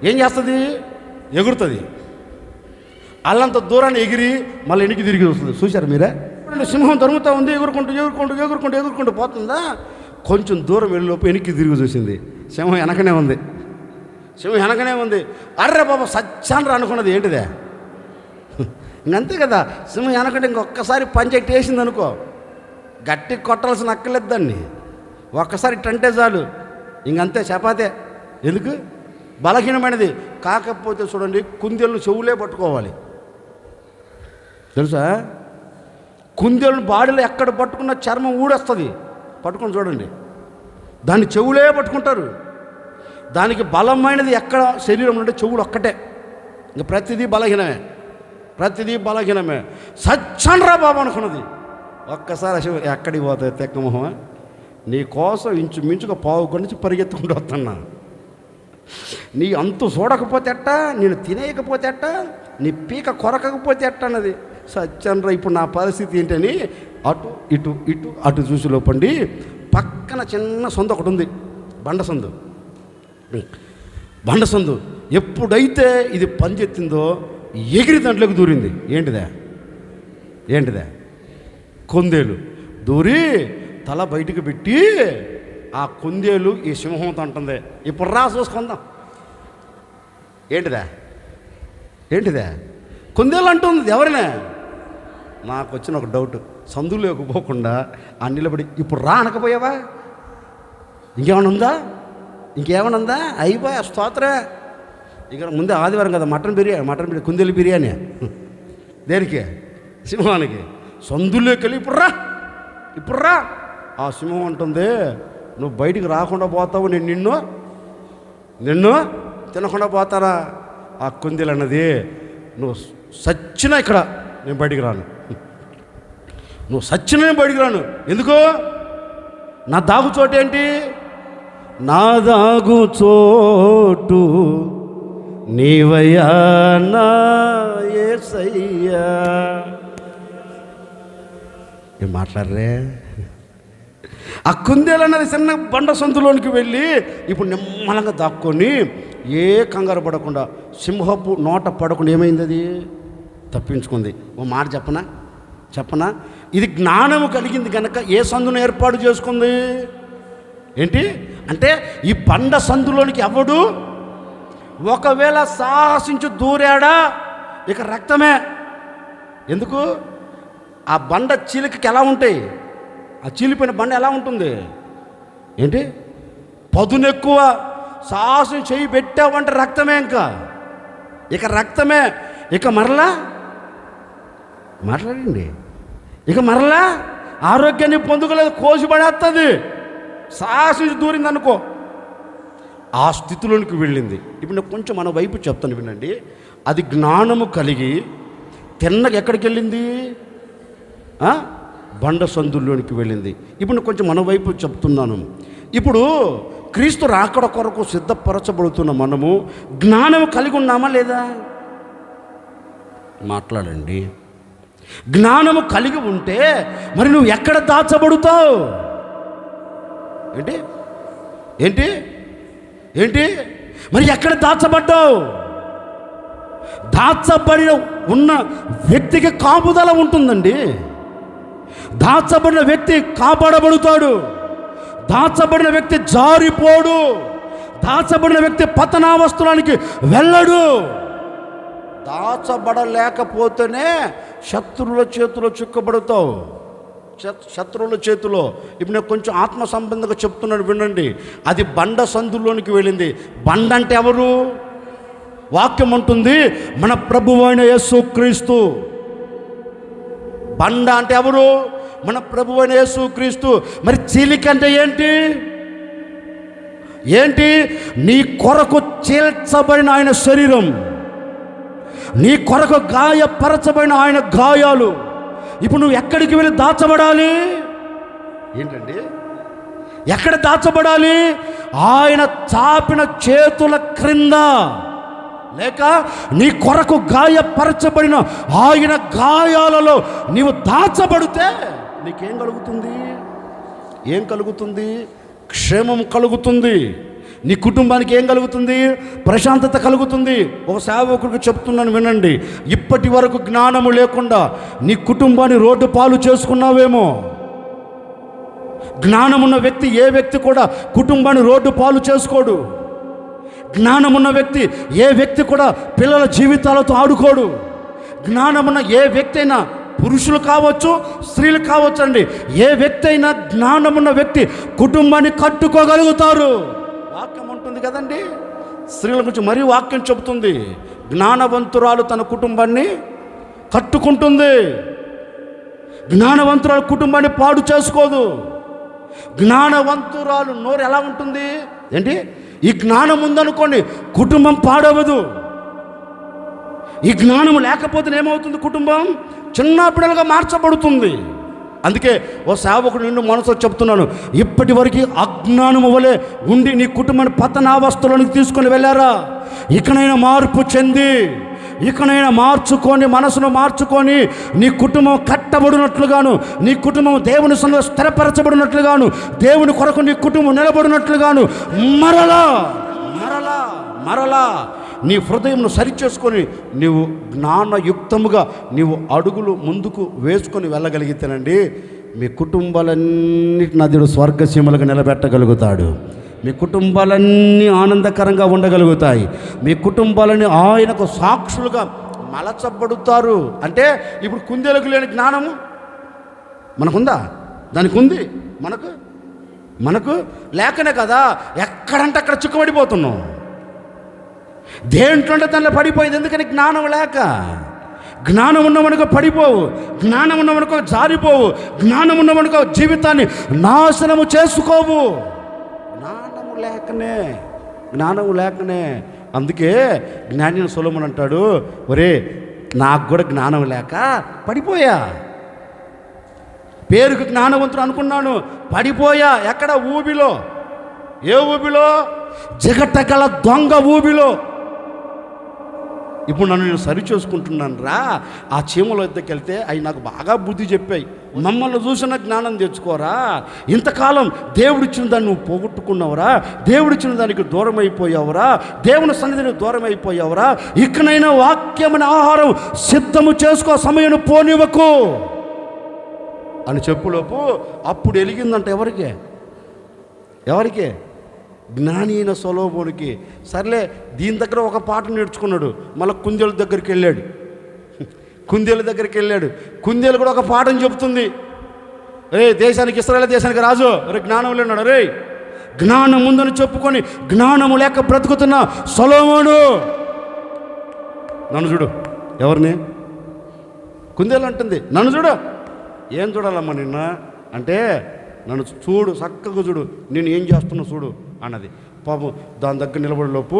ఏం చేస్తుంది? ఎగురుతుంది. అల్లంత దూరాన్ని ఎగిరి మళ్ళీ వెనక్కి తిరిగి వస్తుంది. చూశారు మీరే? సింహం తరుముతూ ఉంది. ఎగురుకుంటూ పోతుందా? కొంచెం దూరం వెళ్ళిలోపు వెనక్కి తిరిగి చూసింది. సింహం వెనకనే ఉంది. అర్రే బాబా సచ్చాన్రా అనుకున్నది. ఏంటిదే? ఇంకంతే కదా. సింహం వెనకంటే ఇంకొక్కసారి పంచెట్టి వేసింది అనుకో, గట్టి కొట్టాల్సిన అక్కర్లేదు దాన్ని. ఒక్కసారి టంటే చాలు, ఇంకంతే చపాతే. ఎందుకు? బలహీనమైనది. కాకపోతే చూడండి, కుందేళ్ళు చెవులే పట్టుకోవాలి తెలుసా? కుందేళ్ళను బాడీలో ఎక్కడ పట్టుకున్న చర్మం ఊడేస్తుంది. పట్టుకొని చూడండి, దాన్ని చెవులే పట్టుకుంటారు. దానికి బలమైనది ఎక్కడ శరీరం అంటే చెవులు ఒక్కటే. ఇంక ప్రతిదీ బలహీనమే. సచ్చండ్రా బాబు అనుకున్నది. ఒక్కసారి ఎక్కడికి పోతాయి తెక్కమోహం? నీ కోసం ఇంచుమించుగా పావు నుంచి పరిగెత్తుకుంటూ వస్తున్నా. నీ అంతు చూడకపోతే ఎట్టా, నేను తినేయకపోతే ఎట్టా, నీ పీక కొరకకపోతే ఎట్టా అన్నది. సచ్చండ్రా ఇప్పుడు నా పరిస్థితి ఏంటని అటు చూసి లోపండి పక్కన చిన్న సందు ఒకటి ఉంది, బండ సందు. ఎప్పుడైతే ఇది పనిచెత్తిందో ఎగిరి దాంట్లోకి దూరింది. ఏంటిదే? కుందేలు దూరి తల బయటికి పెట్టి ఆ కుందేలు ఈ సింహంతో అంటుంది, ఇప్పుడు రా చూసుకుందాం. ఏంటిదే? కుందేలు అంటుంది. ఎవరినే? నాకు వచ్చిన ఒక డౌట్. సందులోకి పోకుండా ఆ నిలబడి ఇప్పుడు రా అనకపోయావా? ఇంకేమైనా ఉందా? అయిపోయా స్తోత్రే. ఇక ముందే ఆదివారం కదా, మటన్ బిర్యానీ కుందేలు బిర్యానీ. దేనికి? సింహానికి. సందులోకి వెళ్ళి ఇప్పుడు రా. ఆ సింహం అంటుంది, నువ్వు బయటికి రాకుండా పోతావు, నేను నిన్ను తినకుండా పోతారా? ఆ కుందేలు అన్నది, నువ్వు సచ్చినా ఇక్కడ నేను బయటికి రాను. ఎందుకు? నా దాగుచోటు ఏంటి? నా దాగుచోటు నీవయ్యా నా యేసయ్యా. ఏం మాట్లాడరే? ఆ కుందేలు అన్నది చిన్న బండ సందులోనికి వెళ్ళి ఇప్పుడు నిమ్మలంగా దాక్కొని ఏ కంగారు పడకుండా సింహపు నోట పడకుండా ఏమైంది, అది తప్పించుకుంది. ఓ మాట చెప్పనా ఇది జ్ఞానము కలిగింది కనుక ఏ సందును ఏర్పాటు చేసుకుంది ఏంటి అంటే, ఈ బండ సందులోనికి ఎవడు ఒకవేళ సాహసించి దూరాడా ఇక రక్తమే. ఎందుకు? ఆ బండ చీలికకి ఎలా ఉంటాయి, ఆ చీలిపోయిన బండ ఎలా ఉంటుంది ఏంటి, పదునెక్కువ. సాహసం చేయి పెట్టావంటే రక్తమే, ఇక రక్తమే. ఇక మరలా మాట్లాడండి, ఇక మరలా ఆరోగ్యాన్ని పొందుకోలేదు, కోసిపడేస్తుంది. సాహసించి దూరింది అనుకో, ఆ స్థితిలోనికి వెళ్ళింది. ఇప్పుడు నేను కొంచెం మన వైపు చెప్తాను వినండి. అది జ్ఞానము కలిగి తిన్నగా ఎక్కడికి వెళ్ళింది, బండ సందుల్లోనికి వెళ్ళింది. ఇప్పుడు నేను కొంచెం మన వైపు చెప్తున్నాను. ఇప్పుడు క్రీస్తు రాకడ కొరకు సిద్ధపరచబడుతున్న మనము జ్ఞానము కలిగి ఉన్నామా లేదా? మాట్లాడండి. జ్ఞానము కలిగి ఉంటే మరి నువ్వు ఎక్కడ దాచబడుతావు ఏంటి ఏంటి ఏంటి మరి ఎక్కడ దాచబడ్డావు? దాచబడిన ఉన్న వ్యక్తికి కాపుదల ఉంటుందండి. దాచబడిన వ్యక్తి కాపాడబడుతాడు. దాచబడిన వ్యక్తి జారిపోడు. దాచబడిన వ్యక్తి పతనావస్థలానికి వెళ్ళడు. దాచబడలేకపోతేనే శత్రువుల చేతిలో చిక్కబడతావు, శత్రువుల చేతిలో. ఇప్పుడు నేను కొంచెం ఆత్మ సంబంధంగా చెప్తున్నాను వినండి. అది బండ సందులోనికి వెళ్ళింది. బండ అంటే ఎవరు? వాక్యం ఉంటుంది మన ప్రభువైన యేసుక్రీస్తు. బండ అంటే ఎవరు? మన ప్రభువైన యేసుక్రీస్తు. మరి చీలిక అంటే ఏంటి ఏంటి? నీ కొరకు చీల్చబడిన ఆయన శరీరం, నీ కొరకు గాయపరచబడిన ఆయన గాయాలు. ఇప్పుడు నువ్వు ఎక్కడికి వెళ్ళి దాచబడాలి ఏంటండి? ఎక్కడ దాచబడాలి? ఆయన చాపిన చేతుల క్రింద, లేక నీ కొరకు గాయపరచబడిన ఆయన గాయాలలో నీవు దాచబడితే నీకేం కలుగుతుంది? ఏం కలుగుతుంది? క్షేమం కలుగుతుంది. నీ కుటుంబానికి ఏం కలుగుతుంది? ప్రశాంతత కలుగుతుంది. ఒక సేవకుడికి చెప్తున్నాను వినండి. ఇప్పటి వరకు జ్ఞానము లేకుండా నీ కుటుంబాన్ని రోడ్డు పాలు చేసుకున్నావేమో. జ్ఞానమున్న వ్యక్తి ఏ వ్యక్తి కూడా కుటుంబాన్ని రోడ్డు పాలు చేసుకోడు. జ్ఞానమున్న వ్యక్తి ఏ వ్యక్తి కూడా పిల్లల జీవితాలతో ఆడుకోడు. జ్ఞానమున్న ఏ వ్యక్తి అయినా, పురుషులు కావచ్చు స్త్రీలు కావచ్చు అండి, ఏ వ్యక్తి అయినా జ్ఞానమున్న వ్యక్తి కుటుంబాన్ని కట్టుకోగలుగుతారు. వాక్యం ఉంటుంది కదండి, స్త్రీల గురించి మరీ వాక్యం చెబుతుంది. జ్ఞానవంతురాలు తన కుటుంబాన్ని కట్టుకుంటుంది. జ్ఞానవంతురాలు కుటుంబాన్ని పాడు చేసుకోదు. జ్ఞానవంతురాలు నోరు ఎలా ఉంటుంది ఏంటి? ఈ జ్ఞానం ఉందనుకోండి కుటుంబం పాడవదు. ఈ జ్ఞానం లేకపోతే ఏమవుతుంది? కుటుంబం చిన్న పిల్లలుగా మార్చబడుతుంది. అందుకే ఓ సేవకుడు నిన్ను మనసులో చెప్తున్నాను, ఇప్పటి వరకు అజ్ఞానము వలె ఉండి నీ కుటుంబాన్ని పతనావస్థలోనికి తీసుకొని వెళ్ళారా? ఇకనైనా మార్పు చెంది, ఇకనైనా మార్చుకొని, మనసును మార్చుకొని, నీ కుటుంబం కట్టబడినట్లుగాను, నీ కుటుంబం దేవుని సన్నిధిలో స్థిరపరచబడినట్లుగాను, దేవుని కొరకు నీ కుటుంబం నిలబడినట్లుగాను మరలా మరలా మరలా నీ హృదయంను సరిచేసుకొని నీవు జ్ఞానయుక్తముగా నీవు అడుగులు ముందుకు వేసుకొని వెళ్ళగలిగితేనండి, మీ కుటుంబాలన్నిటిని దేవుడు స్వర్గసీమలుగా నిలబెట్టగలుగుతాడు. మీ కుటుంబాలన్నీ ఆనందకరంగా ఉండగలుగుతాయి. మీ కుటుంబాలన్నీ ఆయనకు సాక్షులుగా మలచబడుతారు. అంటే ఇప్పుడు కుందేలకు లేని జ్ఞానము మనకుందా? దానికి ఉంది. మనకు లేకనే కదా ఎక్కడంటే అక్కడ చిక్కుబడిపోతున్నాం. దేంట్లో దానిలో పడిపోయింది. ఎందుకని? జ్ఞానం లేక. జ్ఞానం ఉన్నవనుకో పడిపోవు, జ్ఞానం ఉన్నవనుకో జారిపోవు, జ్ఞానం ఉన్నవనుకో జీవితాన్ని నాశనము చేసుకోవు. జ్ఞానము లేకనే. అందుకే జ్ఞాని సొలొమోను అంటాడు, ఒరే నాకు కూడా జ్ఞానం లేక పడిపోయా. పేరుకు జ్ఞానవంతుడు అనుకున్నాను, పడిపోయా. ఎక్కడ? ఊబిలో. ఏ ఊబిలో? జగట్టగల దొంగ ఊబిలో. ఇప్పుడు నన్ను నేను సరి చేసుకుంటున్నాను రా. ఆ చీమల వద్దకు వెళ్తే అవి నాకు బాగా బుద్ధి చెప్పాయి. మమ్మల్ని చూసిన జ్ఞానం తెచ్చుకోరా. ఇంతకాలం దేవుడిచ్చిన దాన్ని నువ్వు పోగొట్టుకున్నావురా, దేవుడిచ్చిన దానికి దూరం అయిపోయావురా, దేవుని సన్నిధిని దూరం అయిపోయావురా. ఇకనైనా వాక్యమైన ఆహారం సిద్ధము చేసుకో, సమయం పోనివ్వకు అని చెప్పులోపు అప్పుడు వెలిగిందంట. ఎవరికి? జ్ఞాని అయిన సొలొమోనుకి. సర్లే, దీని దగ్గర ఒక పాట నేర్చుకున్నాడు. మళ్ళీ కుందేలు దగ్గరికి వెళ్ళాడు. కుందేలు కూడా ఒక పాఠం చెబుతుంది. దేశానికి, ఇశ్రాయేలు దేశానికి రాజు, జ్ఞానం లేనాడు. జ్ఞానం ఉందని చెప్పుకొని జ్ఞానము లేక బ్రతుకుతున్న సొలొమోను, నన్ను చూడు. ఎవరిని? కుందేలు అంటుంది, నన్ను చూడు. ఏం చూడాలమ్మా నిన్న అంటే, నన్ను చూడు, చక్కగా చూడు, నేను ఏం చేస్తున్నా చూడు అన్నది. పాపం దాని దగ్గర నిలబడేలోపు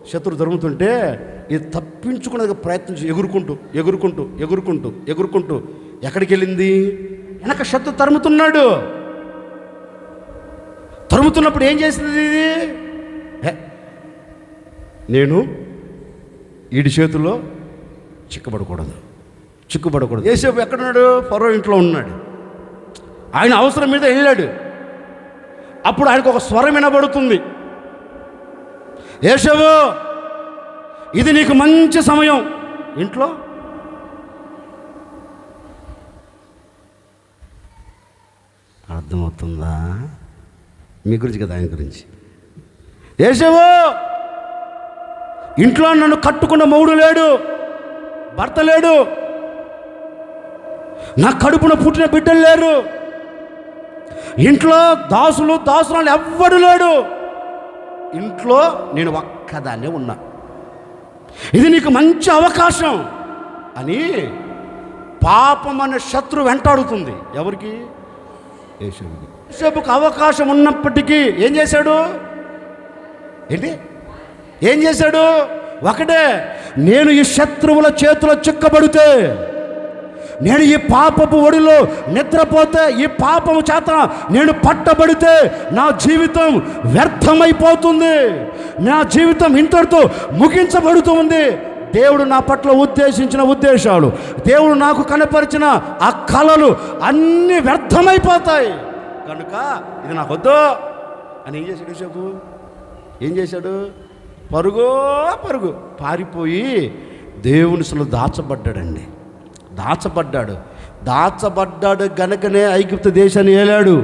శత్రువు ధరుముతుంటే ఇది తప్పించుకునే ప్రయత్నించి ఎగురుకుంటూ ఎక్కడికి వెళ్ళింది? వెనక శత్రువు తరుముతున్నప్పుడు ఏం చేసింది ఇది? నేను వీడి చేతుల్లో చిక్కబడకూడదు. యోసేపు ఎక్కడున్నాడు? ఫరో ఇంట్లో ఉన్నాడు. ఆయన అవసరం మీద వెళ్ళాడు. అప్పుడు ఆయనకు ఒక స్వరం వినబడుతుంది, యోసేపు ఇది నీకు మంచి సమయం. ఇంట్లో అర్థమవుతుందా? మీ గురించి కదా, ఆయన గురించి. యోసేపు ఇంట్లో నన్ను కట్టుకున్న మొగుడు లేడు, భర్త లేడు, నా కడుపున పుట్టిన బిడ్డలు లేరు, ఇంట్లో దాసురాలు ఎవ్వడు లేడు, ఇంట్లో నేను ఒక్కదాన్నే ఉన్నా. ఇది నీకు మంచి అవకాశం అని పాపం అనే శత్రువు వెంటాడుతుంది. ఎవరికి? యోసేపుకు అవకాశం ఉన్నప్పటికీ ఏం చేశాడు? ఒకటే, నేను ఈ శత్రువుల చేతిలో చిక్కబడితే, నేను ఈ పాపపు ఒడిలో నిద్రపోతే, ఈ పాపము చేత నేను పట్టబడితే నా జీవితం వ్యర్థమైపోతుంది, నా జీవితం ఇంతటితో ముగించబడుతుంది. దేవుడు నా పట్ల ఉద్దేశించిన ఉద్దేశాలు, దేవుడు నాకు కనపరిచిన ఆ కళలు అన్నీ వ్యర్థమైపోతాయి. కనుక ఇది నాకు వద్దు అని ఏం చేశాడు యోసేపు? పరుగు పారిపోయి దేవుని సన్నిధిలో దాచబడ్డాడు గనుకనే ఐగుప్తు దేశాన్ని ఏలాడు.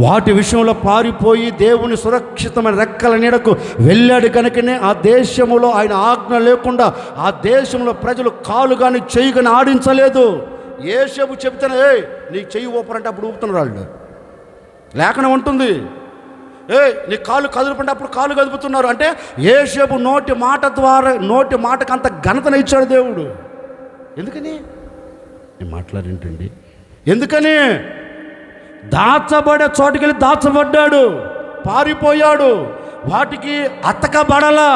వాటి విషయంలో పారిపోయి దేవుని సురక్షితమైన రెక్కల నీడకు వెళ్ళాడు కనుకనే ఆ దేశంలో ఆయన ఆజ్ఞ లేకుండా ఆ దేశంలో ప్రజలు కాలు కానీ చెయ్యి కానీ ఆడించలేదు. యోసేపు చెప్తేనే నీకు చెయ్యి ఊపరంటే అప్పుడు ఊపుతున్నారు వాళ్ళు. లేఖనం ఉంటుంది, నీ కాలు కదులుపంటే అప్పుడు కాలు కదుపుతున్నారు. అంటే యోసేపు నోటి మాటకు అంత ఘనతను ఇచ్చాడు దేవుడు. ఎందుకని? నేను మాట్లాడేంటండి, ఎందుకని? దాచబడే చోటుకెళ్ళి దాచబడ్డాడు, పారిపోయాడు. వాటికి అతకబడలా.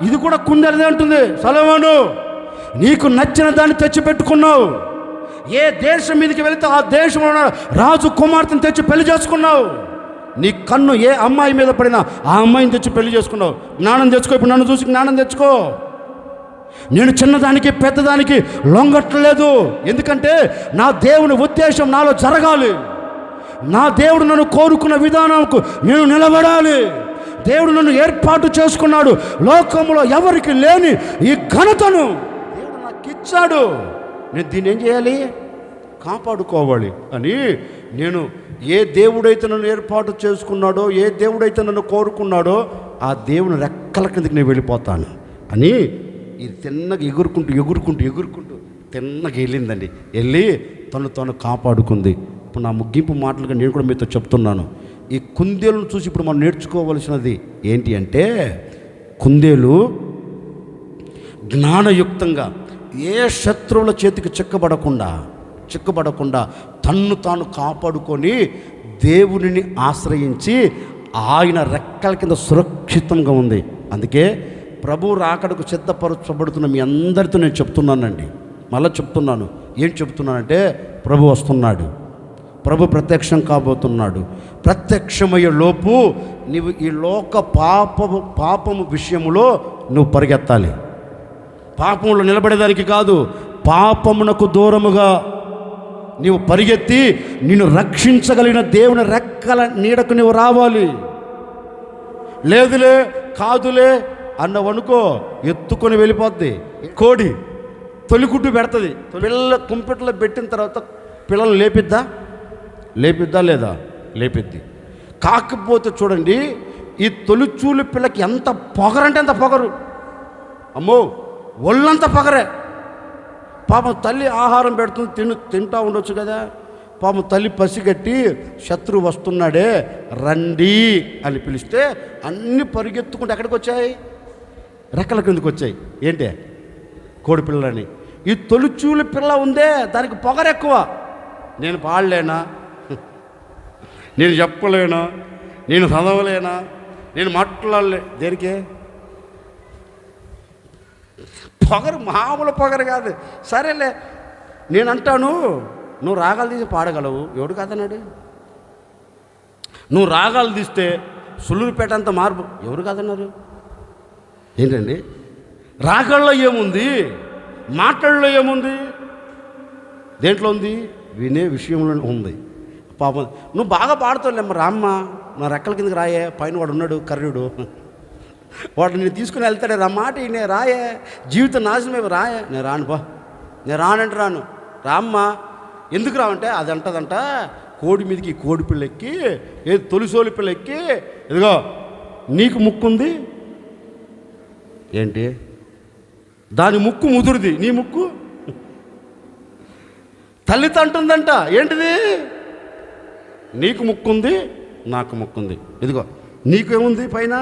ఇది కూడా కుందేలదే అంటుంది, సొలొమోను నీకు నచ్చిన దాన్ని తెచ్చిపెట్టుకున్నావు. ఏ దేశం మీదకి వెళితే ఆ దేశంలో ఉన్న రాజు కుమార్తెను తెచ్చి పెళ్లి చేసుకున్నావు. నీ కన్ను ఏ అమ్మాయి మీద పడినా ఆ అమ్మాయిని తెచ్చి పెళ్లి చేసుకున్నావు. జ్ఞానం తెచ్చుకో, ఇప్పుడు నన్ను చూసి జ్ఞానం తెచ్చుకో. నేను చిన్నదానికి పెద్దదానికి లొంగట్లేదు. ఎందుకంటే నా దేవుని ఉద్దేశం నాలో జరగాలి. నా దేవుడు నన్ను కోరుకున్న విధానంకు నేను నిలబడాలి. దేవుడు నన్ను ఏర్పాటు చేసుకున్నాడు. లోకంలో ఎవరికి లేని ఈ ఘనతను దేవుడు నాకు ఇచ్చాడు. నేను దీన్ని ఏం చేయాలి? కాపాడుకోవాలి అని నేను ఏ దేవుడైతే నన్ను ఏర్పాటు చేసుకున్నాడో, ఏ దేవుడైతే నన్ను కోరుకున్నాడో ఆ దేవుని రెక్కల కిందకి నేను వెళ్ళిపోతాను అని ఇది తిన్నగా ఎగురుకుంటూ తిన్నగా వెళ్ళిందండి. వెళ్ళి తను కాపాడుకుంది. ఇప్పుడు నా ముగింపు మాటలుగా నేను కూడా మీతో చెప్తున్నాను. ఈ కుందేలును చూసి ఇప్పుడు మనం నేర్చుకోవలసినది ఏంటి అంటే, కుందేలు జ్ఞానయుక్తంగా ఏ శత్రువుల చేతికి చిక్కబడకుండా తన్ను తాను కాపాడుకొని దేవునిని ఆశ్రయించి ఆయన రెక్కల కింద సురక్షితంగా ఉంది. అందుకే ప్రభు రాకడకు సిద్ధపరచబడుతున్న మీ అందరితో నేను చెప్తున్నానండి, మళ్ళీ చెప్తున్నాను. ఏం చెప్తున్నానంటే, ప్రభు వస్తున్నాడు. ప్రభు ప్రత్యక్షం కాబోతున్నాడు. ప్రత్యక్షమయ్యే లోపు నీవు ఈ లోక పాపము విషయములో నువ్వు పరిగెత్తాలి. పాపంలో నిలబడేదానికి కాదు, పాపమునకు దూరముగా నీవు పరిగెత్తి నిన్ను రక్షించగలిగిన దేవుని రెక్కల నీడకు నువ్వు రావాలి. లేదులే కాదులే అన్నవనుకో, ఎత్తుకొని వెళ్ళిపోద్ది. కోడి తొలిగుడ్డు పెడుతుంది, పిల్లల కుంపెట్లో పెట్టిన తర్వాత పిల్లలు లేపిద్దా లేదా? లేపిద్ది. కాకపోతే చూడండి, ఈ తొలిచూలు పిల్లకి ఎంత పొగరంటే అంత పొగరు. అమ్మో, ఒళ్ళంతా పొగరే. పాపం తల్లి ఆహారం పెడుతుంది, తింటూ ఉండొచ్చు కదా. పాపం తల్లి పసిగట్టి శత్రువు వస్తున్నాడే రండి అని పిలిస్తే అన్నీ పరిగెత్తుకుంటూ ఎక్కడికి వచ్చాయి? రెక్కల కిందకి వచ్చాయి. ఏంటి? కోడి పిల్లలని. ఈ తొలిచూలు పిల్ల ఉందే, దానికి పొగరెక్కువ. నేను పాడలేనా, నేను చెప్పలేనా, నేను చదవలేనా, నేను మాట్లాడలే. దేనికే? పొగరు మామూలు పొగరు కాదు. సరేలే, నేను అంటాను, నువ్వు రాగాలు తీసి పాడగలవు, ఎవడు కాదన్నాడు? నువ్వు రాగాలు తీస్తే సుళ్ళూరుపేట అంత మార్పు, ఎవరు కాదన్నారు? ఏంటండి, రాగాల్లో ఏముంది, మాటల్లో ఏముంది, దేంట్లో ఉంది? వినే విషయంలో ఉంది. పాపం నువ్వు బాగా పాడుతావులేమ్మ, రామ్మ నా రెక్కల కిందకి రాయే, పైన వాడు ఉన్నాడు కర్ణుడు, వాడు నేను తీసుకుని వెళ్తాడే, రా మాట నేను రాయే, జీవితం నాశనమే, రాయే. నేను రాను బా, నేను రానంటే రాను. రామ్మ. ఎందుకు రావంటే అది అంటదంట, కోడి మీదకి కోడి పిల్ల ఎక్కి, ఏది తొలిసోలి పిల్ల ఎక్కి, ఇదిగో నీకు ముక్కుంది ఏంటి, దాని ముక్కు ముదురుది, నీ ముక్కు తల్లితో అంటుందంట. ఏంటిది? నీకు ముక్కుంది, నాకు ముక్కుంది. ఇదిగో నీకేముంది, పైన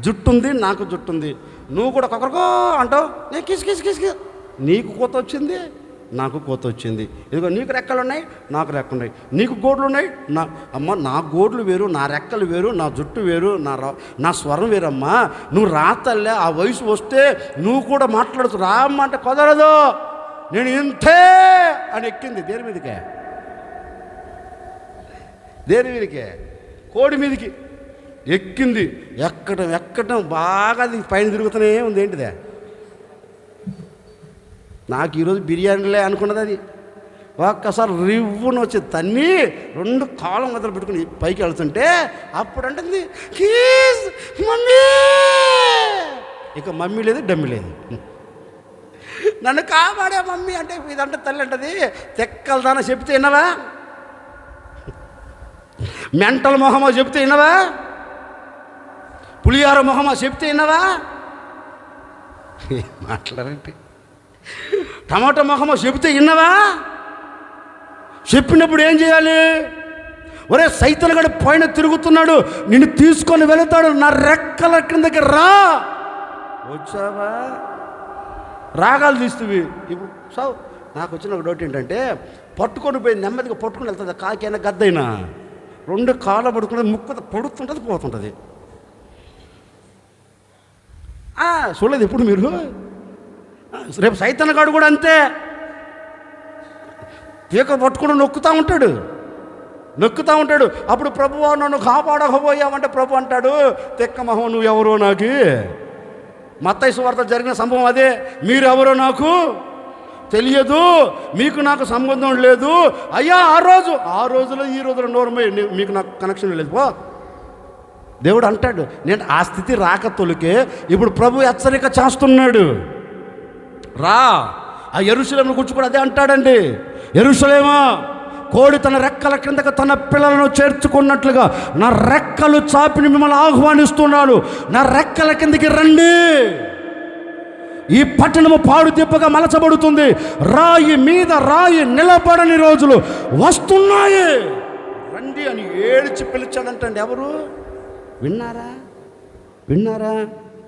జుట్టుంది, నాకు జుట్టుంది. నువ్వు కూడా కొకరకో అంటావు, నేను కిసి. నీకు కోత వచ్చింది, నాకు కోత వచ్చింది. ఇదిగో నీకు రెక్కలు ఉన్నాయి, నాకు రెక్కలు ఉన్నాయి. నీకు గోడ్లు ఉన్నాయి, నా గోడ్లు వేరు, నా రెక్కలు వేరు, నా జుట్టు వేరు, నా స్వరం వేరమ్మా. నువ్వు రాతల్లే, ఆ వయసు వస్తే నువ్వు కూడా మాట్లాడుతూ రామ్మ అంటే కుదరదు, నేను ఇంతే అని ఎక్కింది. దేని మీదకే? కోడి మీదకి ఎక్కింది. ఎక్కడం బాగా పైన తిరుగుతూనే ఉంది. ఏంటిదే? నాకు ఈరోజు బిర్యానీలే అనుకున్నది. అది ఒక్కసారి రివ్వును వచ్చి తన్ని 2 కాలం మొదలు పెట్టుకుని పైకి వెళ్తుంటే అప్పుడు అంటుంది కీస్ మమ్మీ. ఇక మమ్మీ లేదు, డమ్మీ లేదు. నన్ను కాపాడే మమ్మీ అంటే ఇదంటే తల్లి అంటది, తెక్కలదాన చెప్తే విన్నవా? మెంటల్ మొహమా చెప్తే విన్నవా? పులిహార మొహమా చెప్తే విన్నవా? మాట్లాడండి. టమాటా మొహమా చెప్తే విన్నవా? చెప్పినప్పుడు ఏం చేయాలి? ఒరే సైతానుగాడు పైన తిరుగుతున్నాడు, నిన్ను తీసుకొని వెళతాడు, నా రెక్కల కిందకి రా. వచ్చావా? రాగాలు తీస్తువి. ఇప్పుడు సావు నాకు వచ్చిన ఒక డౌట్ ఏంటంటే, పట్టుకొని పోయి నెమ్మదిగా పట్టుకుని వెళ్తుంది, కాకైనా గద్దైనా 2 కాళ్ళ పడుకుని ముక్కు పడుతుంటుంది, పోతుంటుంది. చూడలేదు ఎప్పుడు మీరు? రేపు సైతానుగాడు కూడా అంతే, పీక పట్టుకుని నొక్కుతూ ఉంటాడు. అప్పుడు ప్రభువా నన్ను కాపాడకపోయావంటే ప్రభు అంటాడు, తెక్క మొహం నువ్వెవరో నాకు. మత్తయి సువార్త జరిగిన సంభవం అదే. మీరెవరో నాకు తెలియదు, మీకు నాకు సంబంధం లేదు. అయ్యా ఆ రోజులో ఈ రోజులో నోరమై, మీకు నాకు కనెక్షన్ లేదు పో. దేవుడు అంటాడు. నేను ఆ స్థితి రాక తొలికే ఇప్పుడు ప్రభు హెచ్చరిక చేస్తున్నాడు. రా. ఆ యెరూషలేమును గురించి కూడా అదే అంటాడండి. యెరూషలేమా, కోడి తన రెక్కల కిందకు తన పిల్లలను చేర్చుకున్నట్లుగా నా రెక్కలు చాపిని మిమ్మల్ని ఆహ్వానిస్తున్నాను, నా రెక్కల కిందకి రండి. ఈ పట్టణము పాడు దెబ్బగా మలచబడుతుంది, రాయి మీద రాయి నిలబడని రోజులు వస్తున్నాయి, రండి అని ఏడ్చి పిలిచాడంటండి. ఎవరు విన్నారా?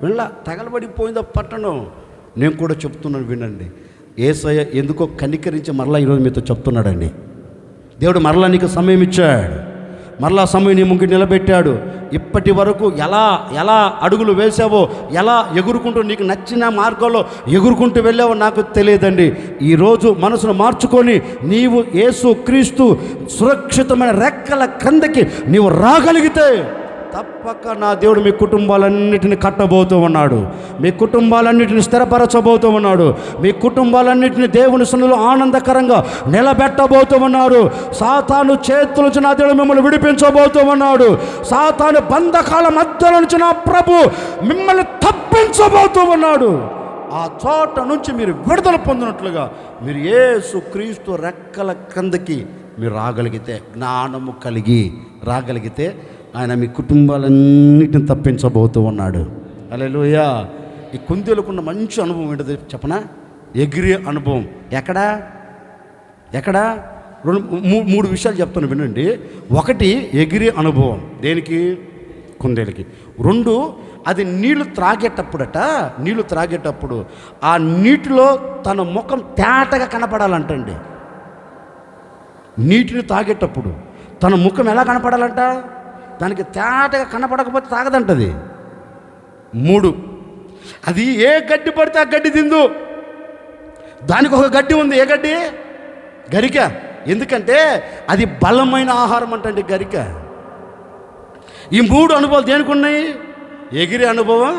వినలా, తగలబడిపోయిందో పట్టణం. నేను కూడా చెప్తున్నాను, వినండి. యేసయ్య ఎందుకో కనికరించి మరలా ఈరోజు మీతో చెప్తున్నాడండి. దేవుడు మరలా నీకు సమయం ఇచ్చాడు, మరలా సమయం నీ ముందు నిలబెట్టాడు. ఇప్పటి వరకు ఎలా అడుగులు వేసావో, ఎలా ఎగురుకుంటూ నీకు నచ్చిన మార్గంలో ఎగురుకుంటూ వెళ్ళావో నాకు తెలియదండి. ఈరోజు మనసును మార్చుకొని నీవు యేసు క్రీస్తు సురక్షితమైన రెక్కల క్రిందకి నీవు రాగలిగితే తప్పక నా దేవుడు మీ కుటుంబాలన్నిటిని కట్టబోతూ ఉన్నాడు. మీ కుటుంబాలన్నిటిని స్థిరపరచబోతూ ఉన్నాడు. మీ కుటుంబాలన్నిటిని దేవుని సన్నిధిలో ఆనందకరంగా నిలబెట్టబోతూ ఉన్నాడు. సాతాను చేతుల నుంచి నా దేవుడు మిమ్మల్ని విడిపించబోతూ ఉన్నాడు. సాతాను బంధకాల మధ్యలో నుంచి నా ప్రభు మిమ్మల్ని తప్పించబోతూ ఉన్నాడు. ఆ చోట నుంచి మీరు విడుదల పొందినట్లుగా మీరు యేసు క్రీస్తు రెక్కల కిందకి మీరు రాగలిగితే, జ్ఞానము కలిగి రాగలిగితే ఆయన మీ కుటుంబాలన్నిటిని తప్పించబోతూ ఉన్నాడు. హల్లెలూయా. ఈ కుందేలుకున్న మంచి అనుభవం ఏంటో చెప్పనా? ఎగిరే అనుభవం. ఎక్కడ మూడు విషయాలు చెప్తాను వినండి. ఒకటి ఎగిరే అనుభవం. దేనికి? కుందేలుకి. రెండు, అది నీళ్లు త్రాగేటప్పుడు ఆ నీటిలో తన ముఖం తేటగా కనపడాలంటండి. నీటిని తాగేటప్పుడు తన ముఖం ఎలా కనపడాలంట? దానికి తేటగా కనపడకపోతే తాగదంటది. 3, అది ఏ గడ్డి పడితే ఆ గడ్డి తిందు. దానికి ఒక గడ్డి ఉంది. ఏ గడ్డి? గరిక. ఎందుకంటే అది బలమైన ఆహారం అంటండి గరిక. ఈ 3 అనుభవాలు దేనికి ఉన్నాయి? ఎగిరే అనుభవం,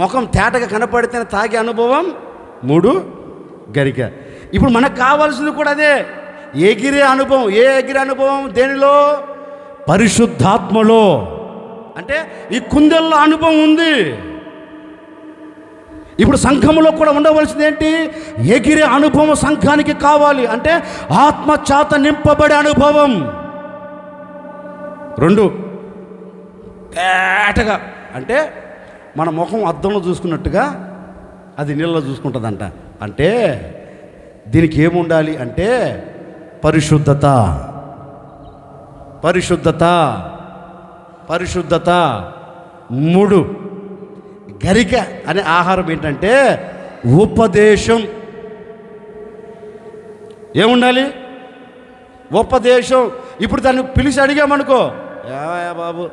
ముఖం తేటగా కనపడితేనే తాగే అనుభవం, 3 గరిక. ఇప్పుడు మనకు కావాల్సింది కూడా అదే, ఎగిరే అనుభవం. ఏ ఎగిరే అనుభవం? దేనిలో? పరిశుద్ధాత్మలో. అంటే ఈ కుందేళ్ళ అనుభవం ఉంది. ఇప్పుడు సంఘంలో కూడా ఉండవలసింది ఏంటి? ఎగిరే అనుభవం సంఘానికి కావాలి. అంటే ఆత్మ చేత నింపబడే అనుభవం. 2, తేటగా అంటే మన ముఖం అద్దంలో చూసుకున్నట్టుగా అది నీళ్ళలో చూసుకుంటుందంట. అంటే దీనికి ఏముండాలి అంటే పరిశుద్ధత. 3, గరిక అనే ఆహారం ఏంటంటే ఉపదేశం. ఏముండాలి? ఉపదేశం. ఇప్పుడు దాన్ని పిలిచి అడిగామనుకో, ఏవయ్యా బాబు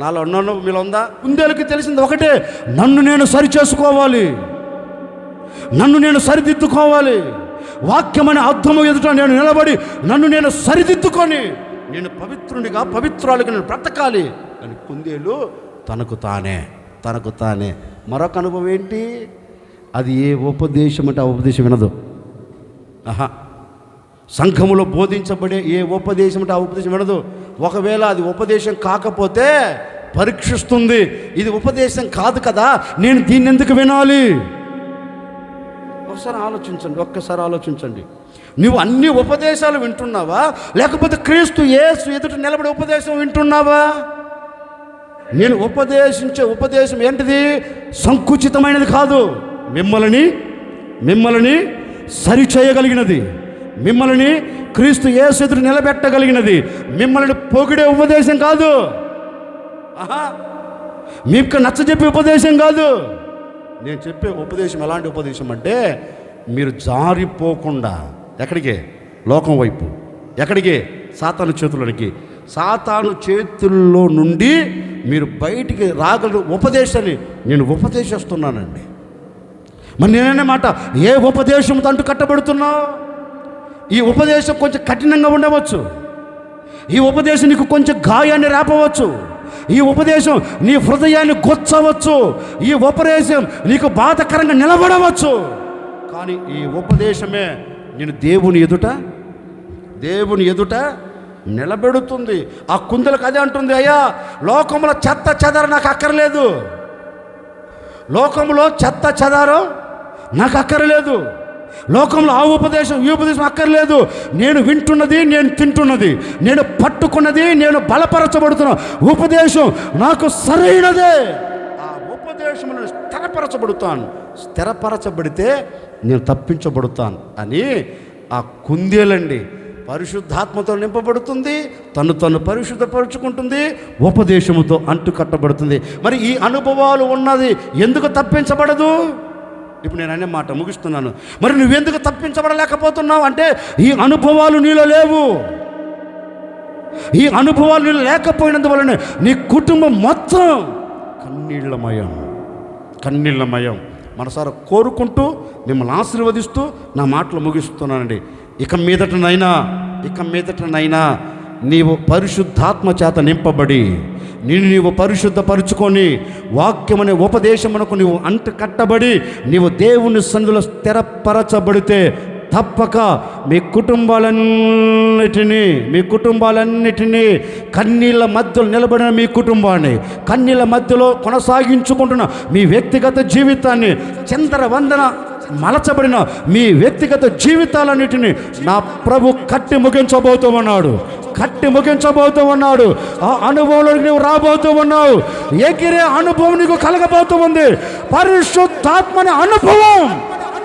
నాలో ఉన్నాను మీలో ఉందా? కుందేలుకి తెలిసింది ఒకటే, నన్ను నేను సరిచేసుకోవాలి, నన్ను నేను సరిదిద్దుకోవాలి. వాక్యమనే అర్థము ఎదుట నేను నిలబడి నన్ను నేను సరిదిద్దుకొని నేను పవిత్రునిగా పవిత్రాలుగా నేను బ్రతకాలి అని కుందేలు తనకు తానే. మరొక అనుభవం ఏంటి? అది ఏ ఉపదేశం అంటే ఆ ఉపదేశం వినదు. సంఘములో బోధించబడే ఏ ఉపదేశం అంటే ఆ ఉపదేశం వినదు. ఒకవేళ అది ఉపదేశం కాకపోతే పరీక్షిస్తుంది. ఇది ఉపదేశం కాదు కదా, నేను దీన్ని ఎందుకు వినాలి? ఒక్కసారి ఆలోచించండి. నువ్వు అన్ని ఉపదేశాలు వింటున్నావా, లేకపోతే క్రీస్తు యేసు ఎదుట నిలబడే ఉపదేశం వింటున్నావా? నేను ఉపదేశించే ఉపదేశం ఏంటిది? సంకుచితమైనది కాదు, మిమ్మల్ని సరిచేయగలిగినది, మిమ్మల్ని క్రీస్తు యేసు ఎదుట నిలబెట్టగలిగినది, మిమ్మల్ని పొగిడే ఉపదేశం కాదు, మీకు నచ్చజెప్పే ఉపదేశం కాదు. నేను చెప్పే ఉపదేశం ఎలాంటి ఉపదేశం అంటే మీరు జారిపోకుండా ఎక్కడికి? లోకం వైపు. ఎక్కడికి? సాతాను చేతుల్లోనికి. సాతాను చేతుల్లో నుండి మీరు బయటికి రాగలరు ఉపదేశాన్ని నేను ఉపదేశిస్తున్నానండి. మరి నేననే మాట, ఏ ఉపదేశంతో అంటూ కట్టబడుతున్నావు? ఈ ఉపదేశం కొంచెం కఠినంగా ఉండవచ్చు, ఈ ఉపదేశం నీకు కొంచెం గాయాన్ని రేపవచ్చు, ఈ ఉపదేశం నీ హృదయాన్ని గొచ్చవచ్చు, ఈ ఉపదేశం నీకు బాధకరంగా నిలబడవచ్చు. కానీ ఈ ఉపదేశమే నేను దేవుని ఎదుట నిలబెడుతుంది. ఆ కుందలకు అదే అంటుంది, అయ్యా లోకంలో చెత్త చెదారం నాకు అక్కర్లేదు, లోకంలో చెత్త చెదారం నాకు అక్కర్లేదు, లోకంలో ఆ ఉపదేశం ఈ ఉపదేశం అక్కర్లేదు. నేను వింటున్నది, నేను తింటున్నది, నేను పట్టుకున్నది, నేను బలపరచబడుతున్న ఉపదేశం నాకు సరైనదే. ఆ ఉపదేశమును స్థిరపరచబడితే నేను తప్పించబడుతాను అని ఆ కుందేలండి పరిశుద్ధాత్మతో నింపబడుతుంది, తను పరిశుద్ధపరుచుకుంటుంది, ఉపదేశముతో అంటు కట్టబడుతుంది. మరి ఈ అనుభవాలు ఉన్నది ఎందుకు తప్పించబడదు? ఇప్పుడు నేను అనే మాట ముగిస్తున్నాను. మరి నువ్వెందుకు తప్పించబడలేకపోతున్నావు అంటే ఈ అనుభవాలు నీలో లేవు. ఈ అనుభవాలు నీళ్ళు లేకపోయినందువలనే నీ కుటుంబం మొత్తం కన్నీళ్ళమయం. మనసారా కోరుకుంటూ మిమ్మల్ని ఆశీర్వదిస్తూ నా మాటలు ముగిస్తున్నానండి. ఇక మీదటనైనా నీవు పరిశుద్ధాత్మ చేత నింపబడి నీవు పరిశుద్ధపరుచుకొని వాక్యమనే ఉపదేశమునకు నీవు అంటు కట్టబడి నీవు దేవుని సన్నిధిలో స్థిరపరచబడితే తప్పక మీ కుటుంబాలన్నిటినీ కన్నీళ్ళ మధ్యలో నిలబడిన మీ కుటుంబాన్ని, కన్నీళ్ళ మధ్యలో కొనసాగించుకుంటున్న మీ వ్యక్తిగత జీవితాన్ని, చంద్రవందన మలచబడిన మీ వ్యక్తిగత జీవితాలన్నిటినీ నా ప్రభు కట్టి ముగించబోతూ ఉన్నాడు. ఆ అనుభవంలోకి నువ్వు రాబోతూ ఉన్నావు. ఎగిరే అనుభవం నీకు కలగబోతూ ఉంది. పరిశుద్ధాత్మని అనుభవం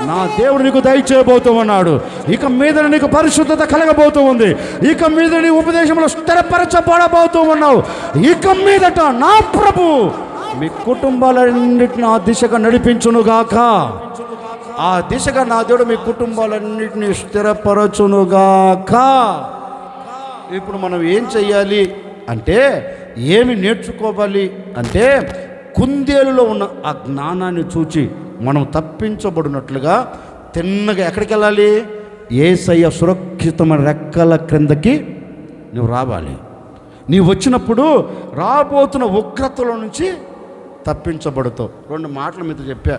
నా దేవుడు నీకు దయచేయబోతూ ఉన్నాడు. ఇక మీద నీకు పరిశుద్ధత కలగబోతూ ఉంది. ఇక మీద నీ ఉపదేశంలో స్థిరపరచబడబోతూ ఉన్నావు. ఇక మీదట నా ప్రభు మీ కుటుంబాలన్నింటినీ ఆ దిశగా నడిపించునుగాక. ఆ దిశగా నా దేవుడు మీ కుటుంబాలన్నింటినీ స్థిరపరచునుగాక. ఇప్పుడు మనం ఏం చెయ్యాలి అంటే, ఏమి నేర్చుకోవాలి అంటే, కుందేలులో ఉన్న ఆ జ్ఞానాన్ని చూచి మనం తప్పించబడినట్లుగా తిన్నగా ఎక్కడికి వెళ్ళాలి? యేసయ్య సురక్షితమైన రెక్కల క్రిందకి నువ్వు రావాలి. నీవు వచ్చినప్పుడు రాబోతున్న ఉగ్రతలో నుంచి తప్పించబడుతావు. 2 మాటలు మీతో చెప్పా.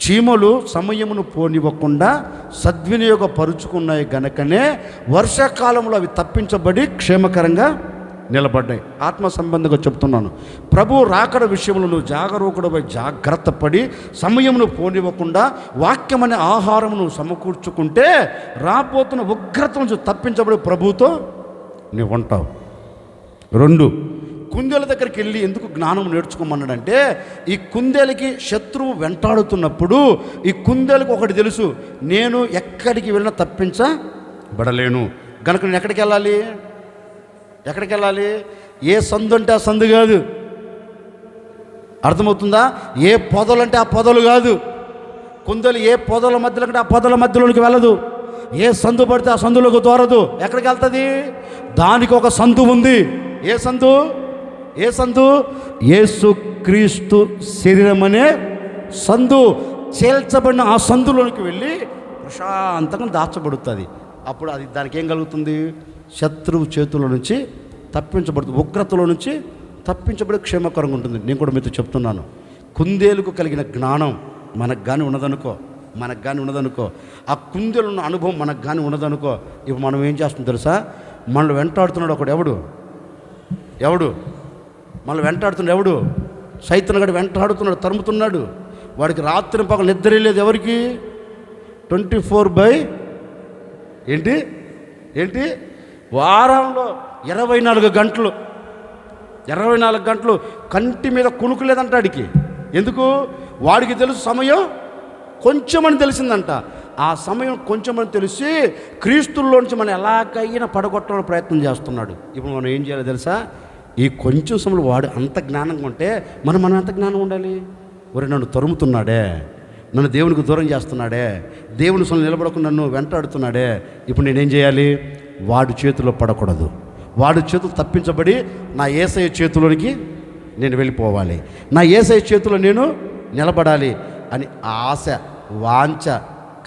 చీమలు సమయమును పోనివ్వకుండా సద్వినియోగపరుచుకున్నాయి గనకనే వర్షాకాలంలో అవి తప్పించబడి క్షేమకరంగా నిలబడ్డాయి. ఆత్మ సంబంధంగా చెప్తున్నాను. ప్రభు రాకడ విషయంలో నువ్వు జాగరూకుడపై జాగ్రత్త పడి సమయమును పోనివ్వకుండా వాక్యం అనే ఆహారం నువ్వు సమకూర్చుకుంటే రాబోతున్న ఉగ్రత నుంచి తప్పించబడి ప్రభువుతో నువ్వు ఉంటావు. 2, కుందేల దగ్గరికి వెళ్ళి ఎందుకు జ్ఞానం నేర్చుకోమన్నాడంటే, ఈ కుందేలకి శత్రువు వెంటాడుతున్నప్పుడు ఈ కుందేలకు ఒకటి తెలుసు, నేను ఎక్కడికి వెళ్ళినా తప్పించబడలేను గనుక నేను ఎక్కడికి వెళ్ళాలి? ఏ సందు అంటే ఆ సందు కాదు. అర్థమవుతుందా? ఏ పొదలు అంటే ఆ పొదలు కాదు. కుందేలు ఏ పొదల మధ్యలో కంటే ఆ పొదల మధ్యలోనికి వెళ్ళదు. ఏ సందు పడితే ఆ సందులోకి దూరదు. ఎక్కడికి వెళ్తుంది? దానికి ఒక సందు ఉంది. ఏ సందు? యేసుక్రీస్తు శరీరం అనే సందు. చేల్చబడిన ఆ సందులోనికి వెళ్ళి ప్రశాంతంగా దాచబడుతుంది. అప్పుడు అది దానికి ఏం కలుగుతుంది? శత్రువు చేతుల నుంచి తప్పించబడుతుంది, ఉగ్రతలో నుంచి తప్పించబడి క్షేమకరంగా ఉంటుంది. నేను కూడా మీతో చెప్తున్నాను, కుందేలుకు కలిగిన జ్ఞానం మనకు కానీ ఉన్నదనుకో, ఆ కుందేలు ఉన్న అనుభవం మనకు కానీ ఉన్నదనుకో, ఇప్పుడు మనం ఏం చేస్తాం తెలుసా? మనల్ని వెంటాడుతున్నాడు ఒకడు. ఎవడు మనల్ని వెంటాడుతున్నాడు? ఎవడు? సైతానుగాడు వెంటాడుతున్నాడు, తరుముతున్నాడు. వాడికి రాత్రి పగలు నిద్ర లేదు. ఎవరికి? 24 ఏంటి వారంలో 24 గంటలు కంటి మీద కునుకు లేదంట వాడికి. ఎందుకు? వాడికి తెలుసు సమయం కొంచెమని తెలిసిందంట. ఆ సమయం కొంచెమని తెలిసి క్రీస్తుల్లోంచి మనం ఎలాగైనా పడగొట్టడానికి ప్రయత్నం చేస్తున్నాడు. ఇప్పుడు మనం ఏం చేయాలో తెలుసా? ఈ కొంచెం సమయంలో వాడు అంత జ్ఞానంగా ఉంటే మనం ఎంత జ్ఞానం ఉండాలి? ఒరే, నన్ను తరుముతున్నాడే, నన్ను దేవునికి దూరం చేస్తున్నాడే, దేవుని సొంత నిలబడకుండా నన్ను వెంటాడుతున్నాడే, ఇప్పుడు నేనేం చేయాలి? వాడి చేతిలో పడకూడదు. వాడి చేతులు తప్పించబడి నా యేసయ్య చేతిలోనికి నేను వెళ్ళిపోవాలి, నా యేసయ్య చేతిలో నేను నిలబడాలి అని ఆశ వాంఛ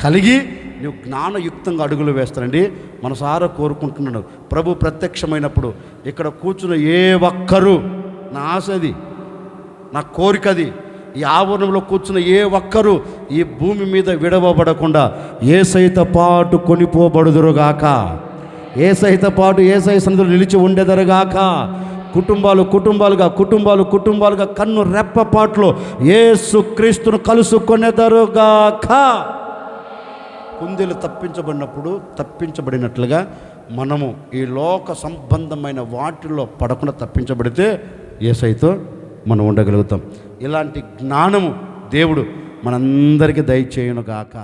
కలిగి నువ్వు జ్ఞానయుక్తంగా అడుగులు వేస్తానండి. మనసారా కోరుకుంటున్నాను. ప్రభు ప్రత్యక్షమైనప్పుడు ఇక్కడ కూర్చున్న ఏ ఒక్కరూ, నా ఆశ అది, నా కోరికది, ఈ ఆవరణంలో కూర్చున్న ఏ ఒక్కరూ ఈ భూమి మీద విడవబడకుండా యేసయ్యతో పాటు కొనిపోబడుదురుగాక, యేసయ్యతో పాటు యేసయ్య సన్నిధిలో నిలిచి ఉండెదరుగాక. కుటుంబాలుగా కన్ను రెప్పపాట్లో యేసుక్రీస్తును కలుసుకొనేదరుగాక. కుందేలు తప్పించబడినట్లుగా మనము ఈ లోక సంబంధమైన వాటిల్లో పడకుండా తప్పించబడితే యేసయ్యతో మనం ఉండగలుగుతాం. ఇలాంటి జ్ఞానము దేవుడు మనందరికీ దయచేయునుగాక.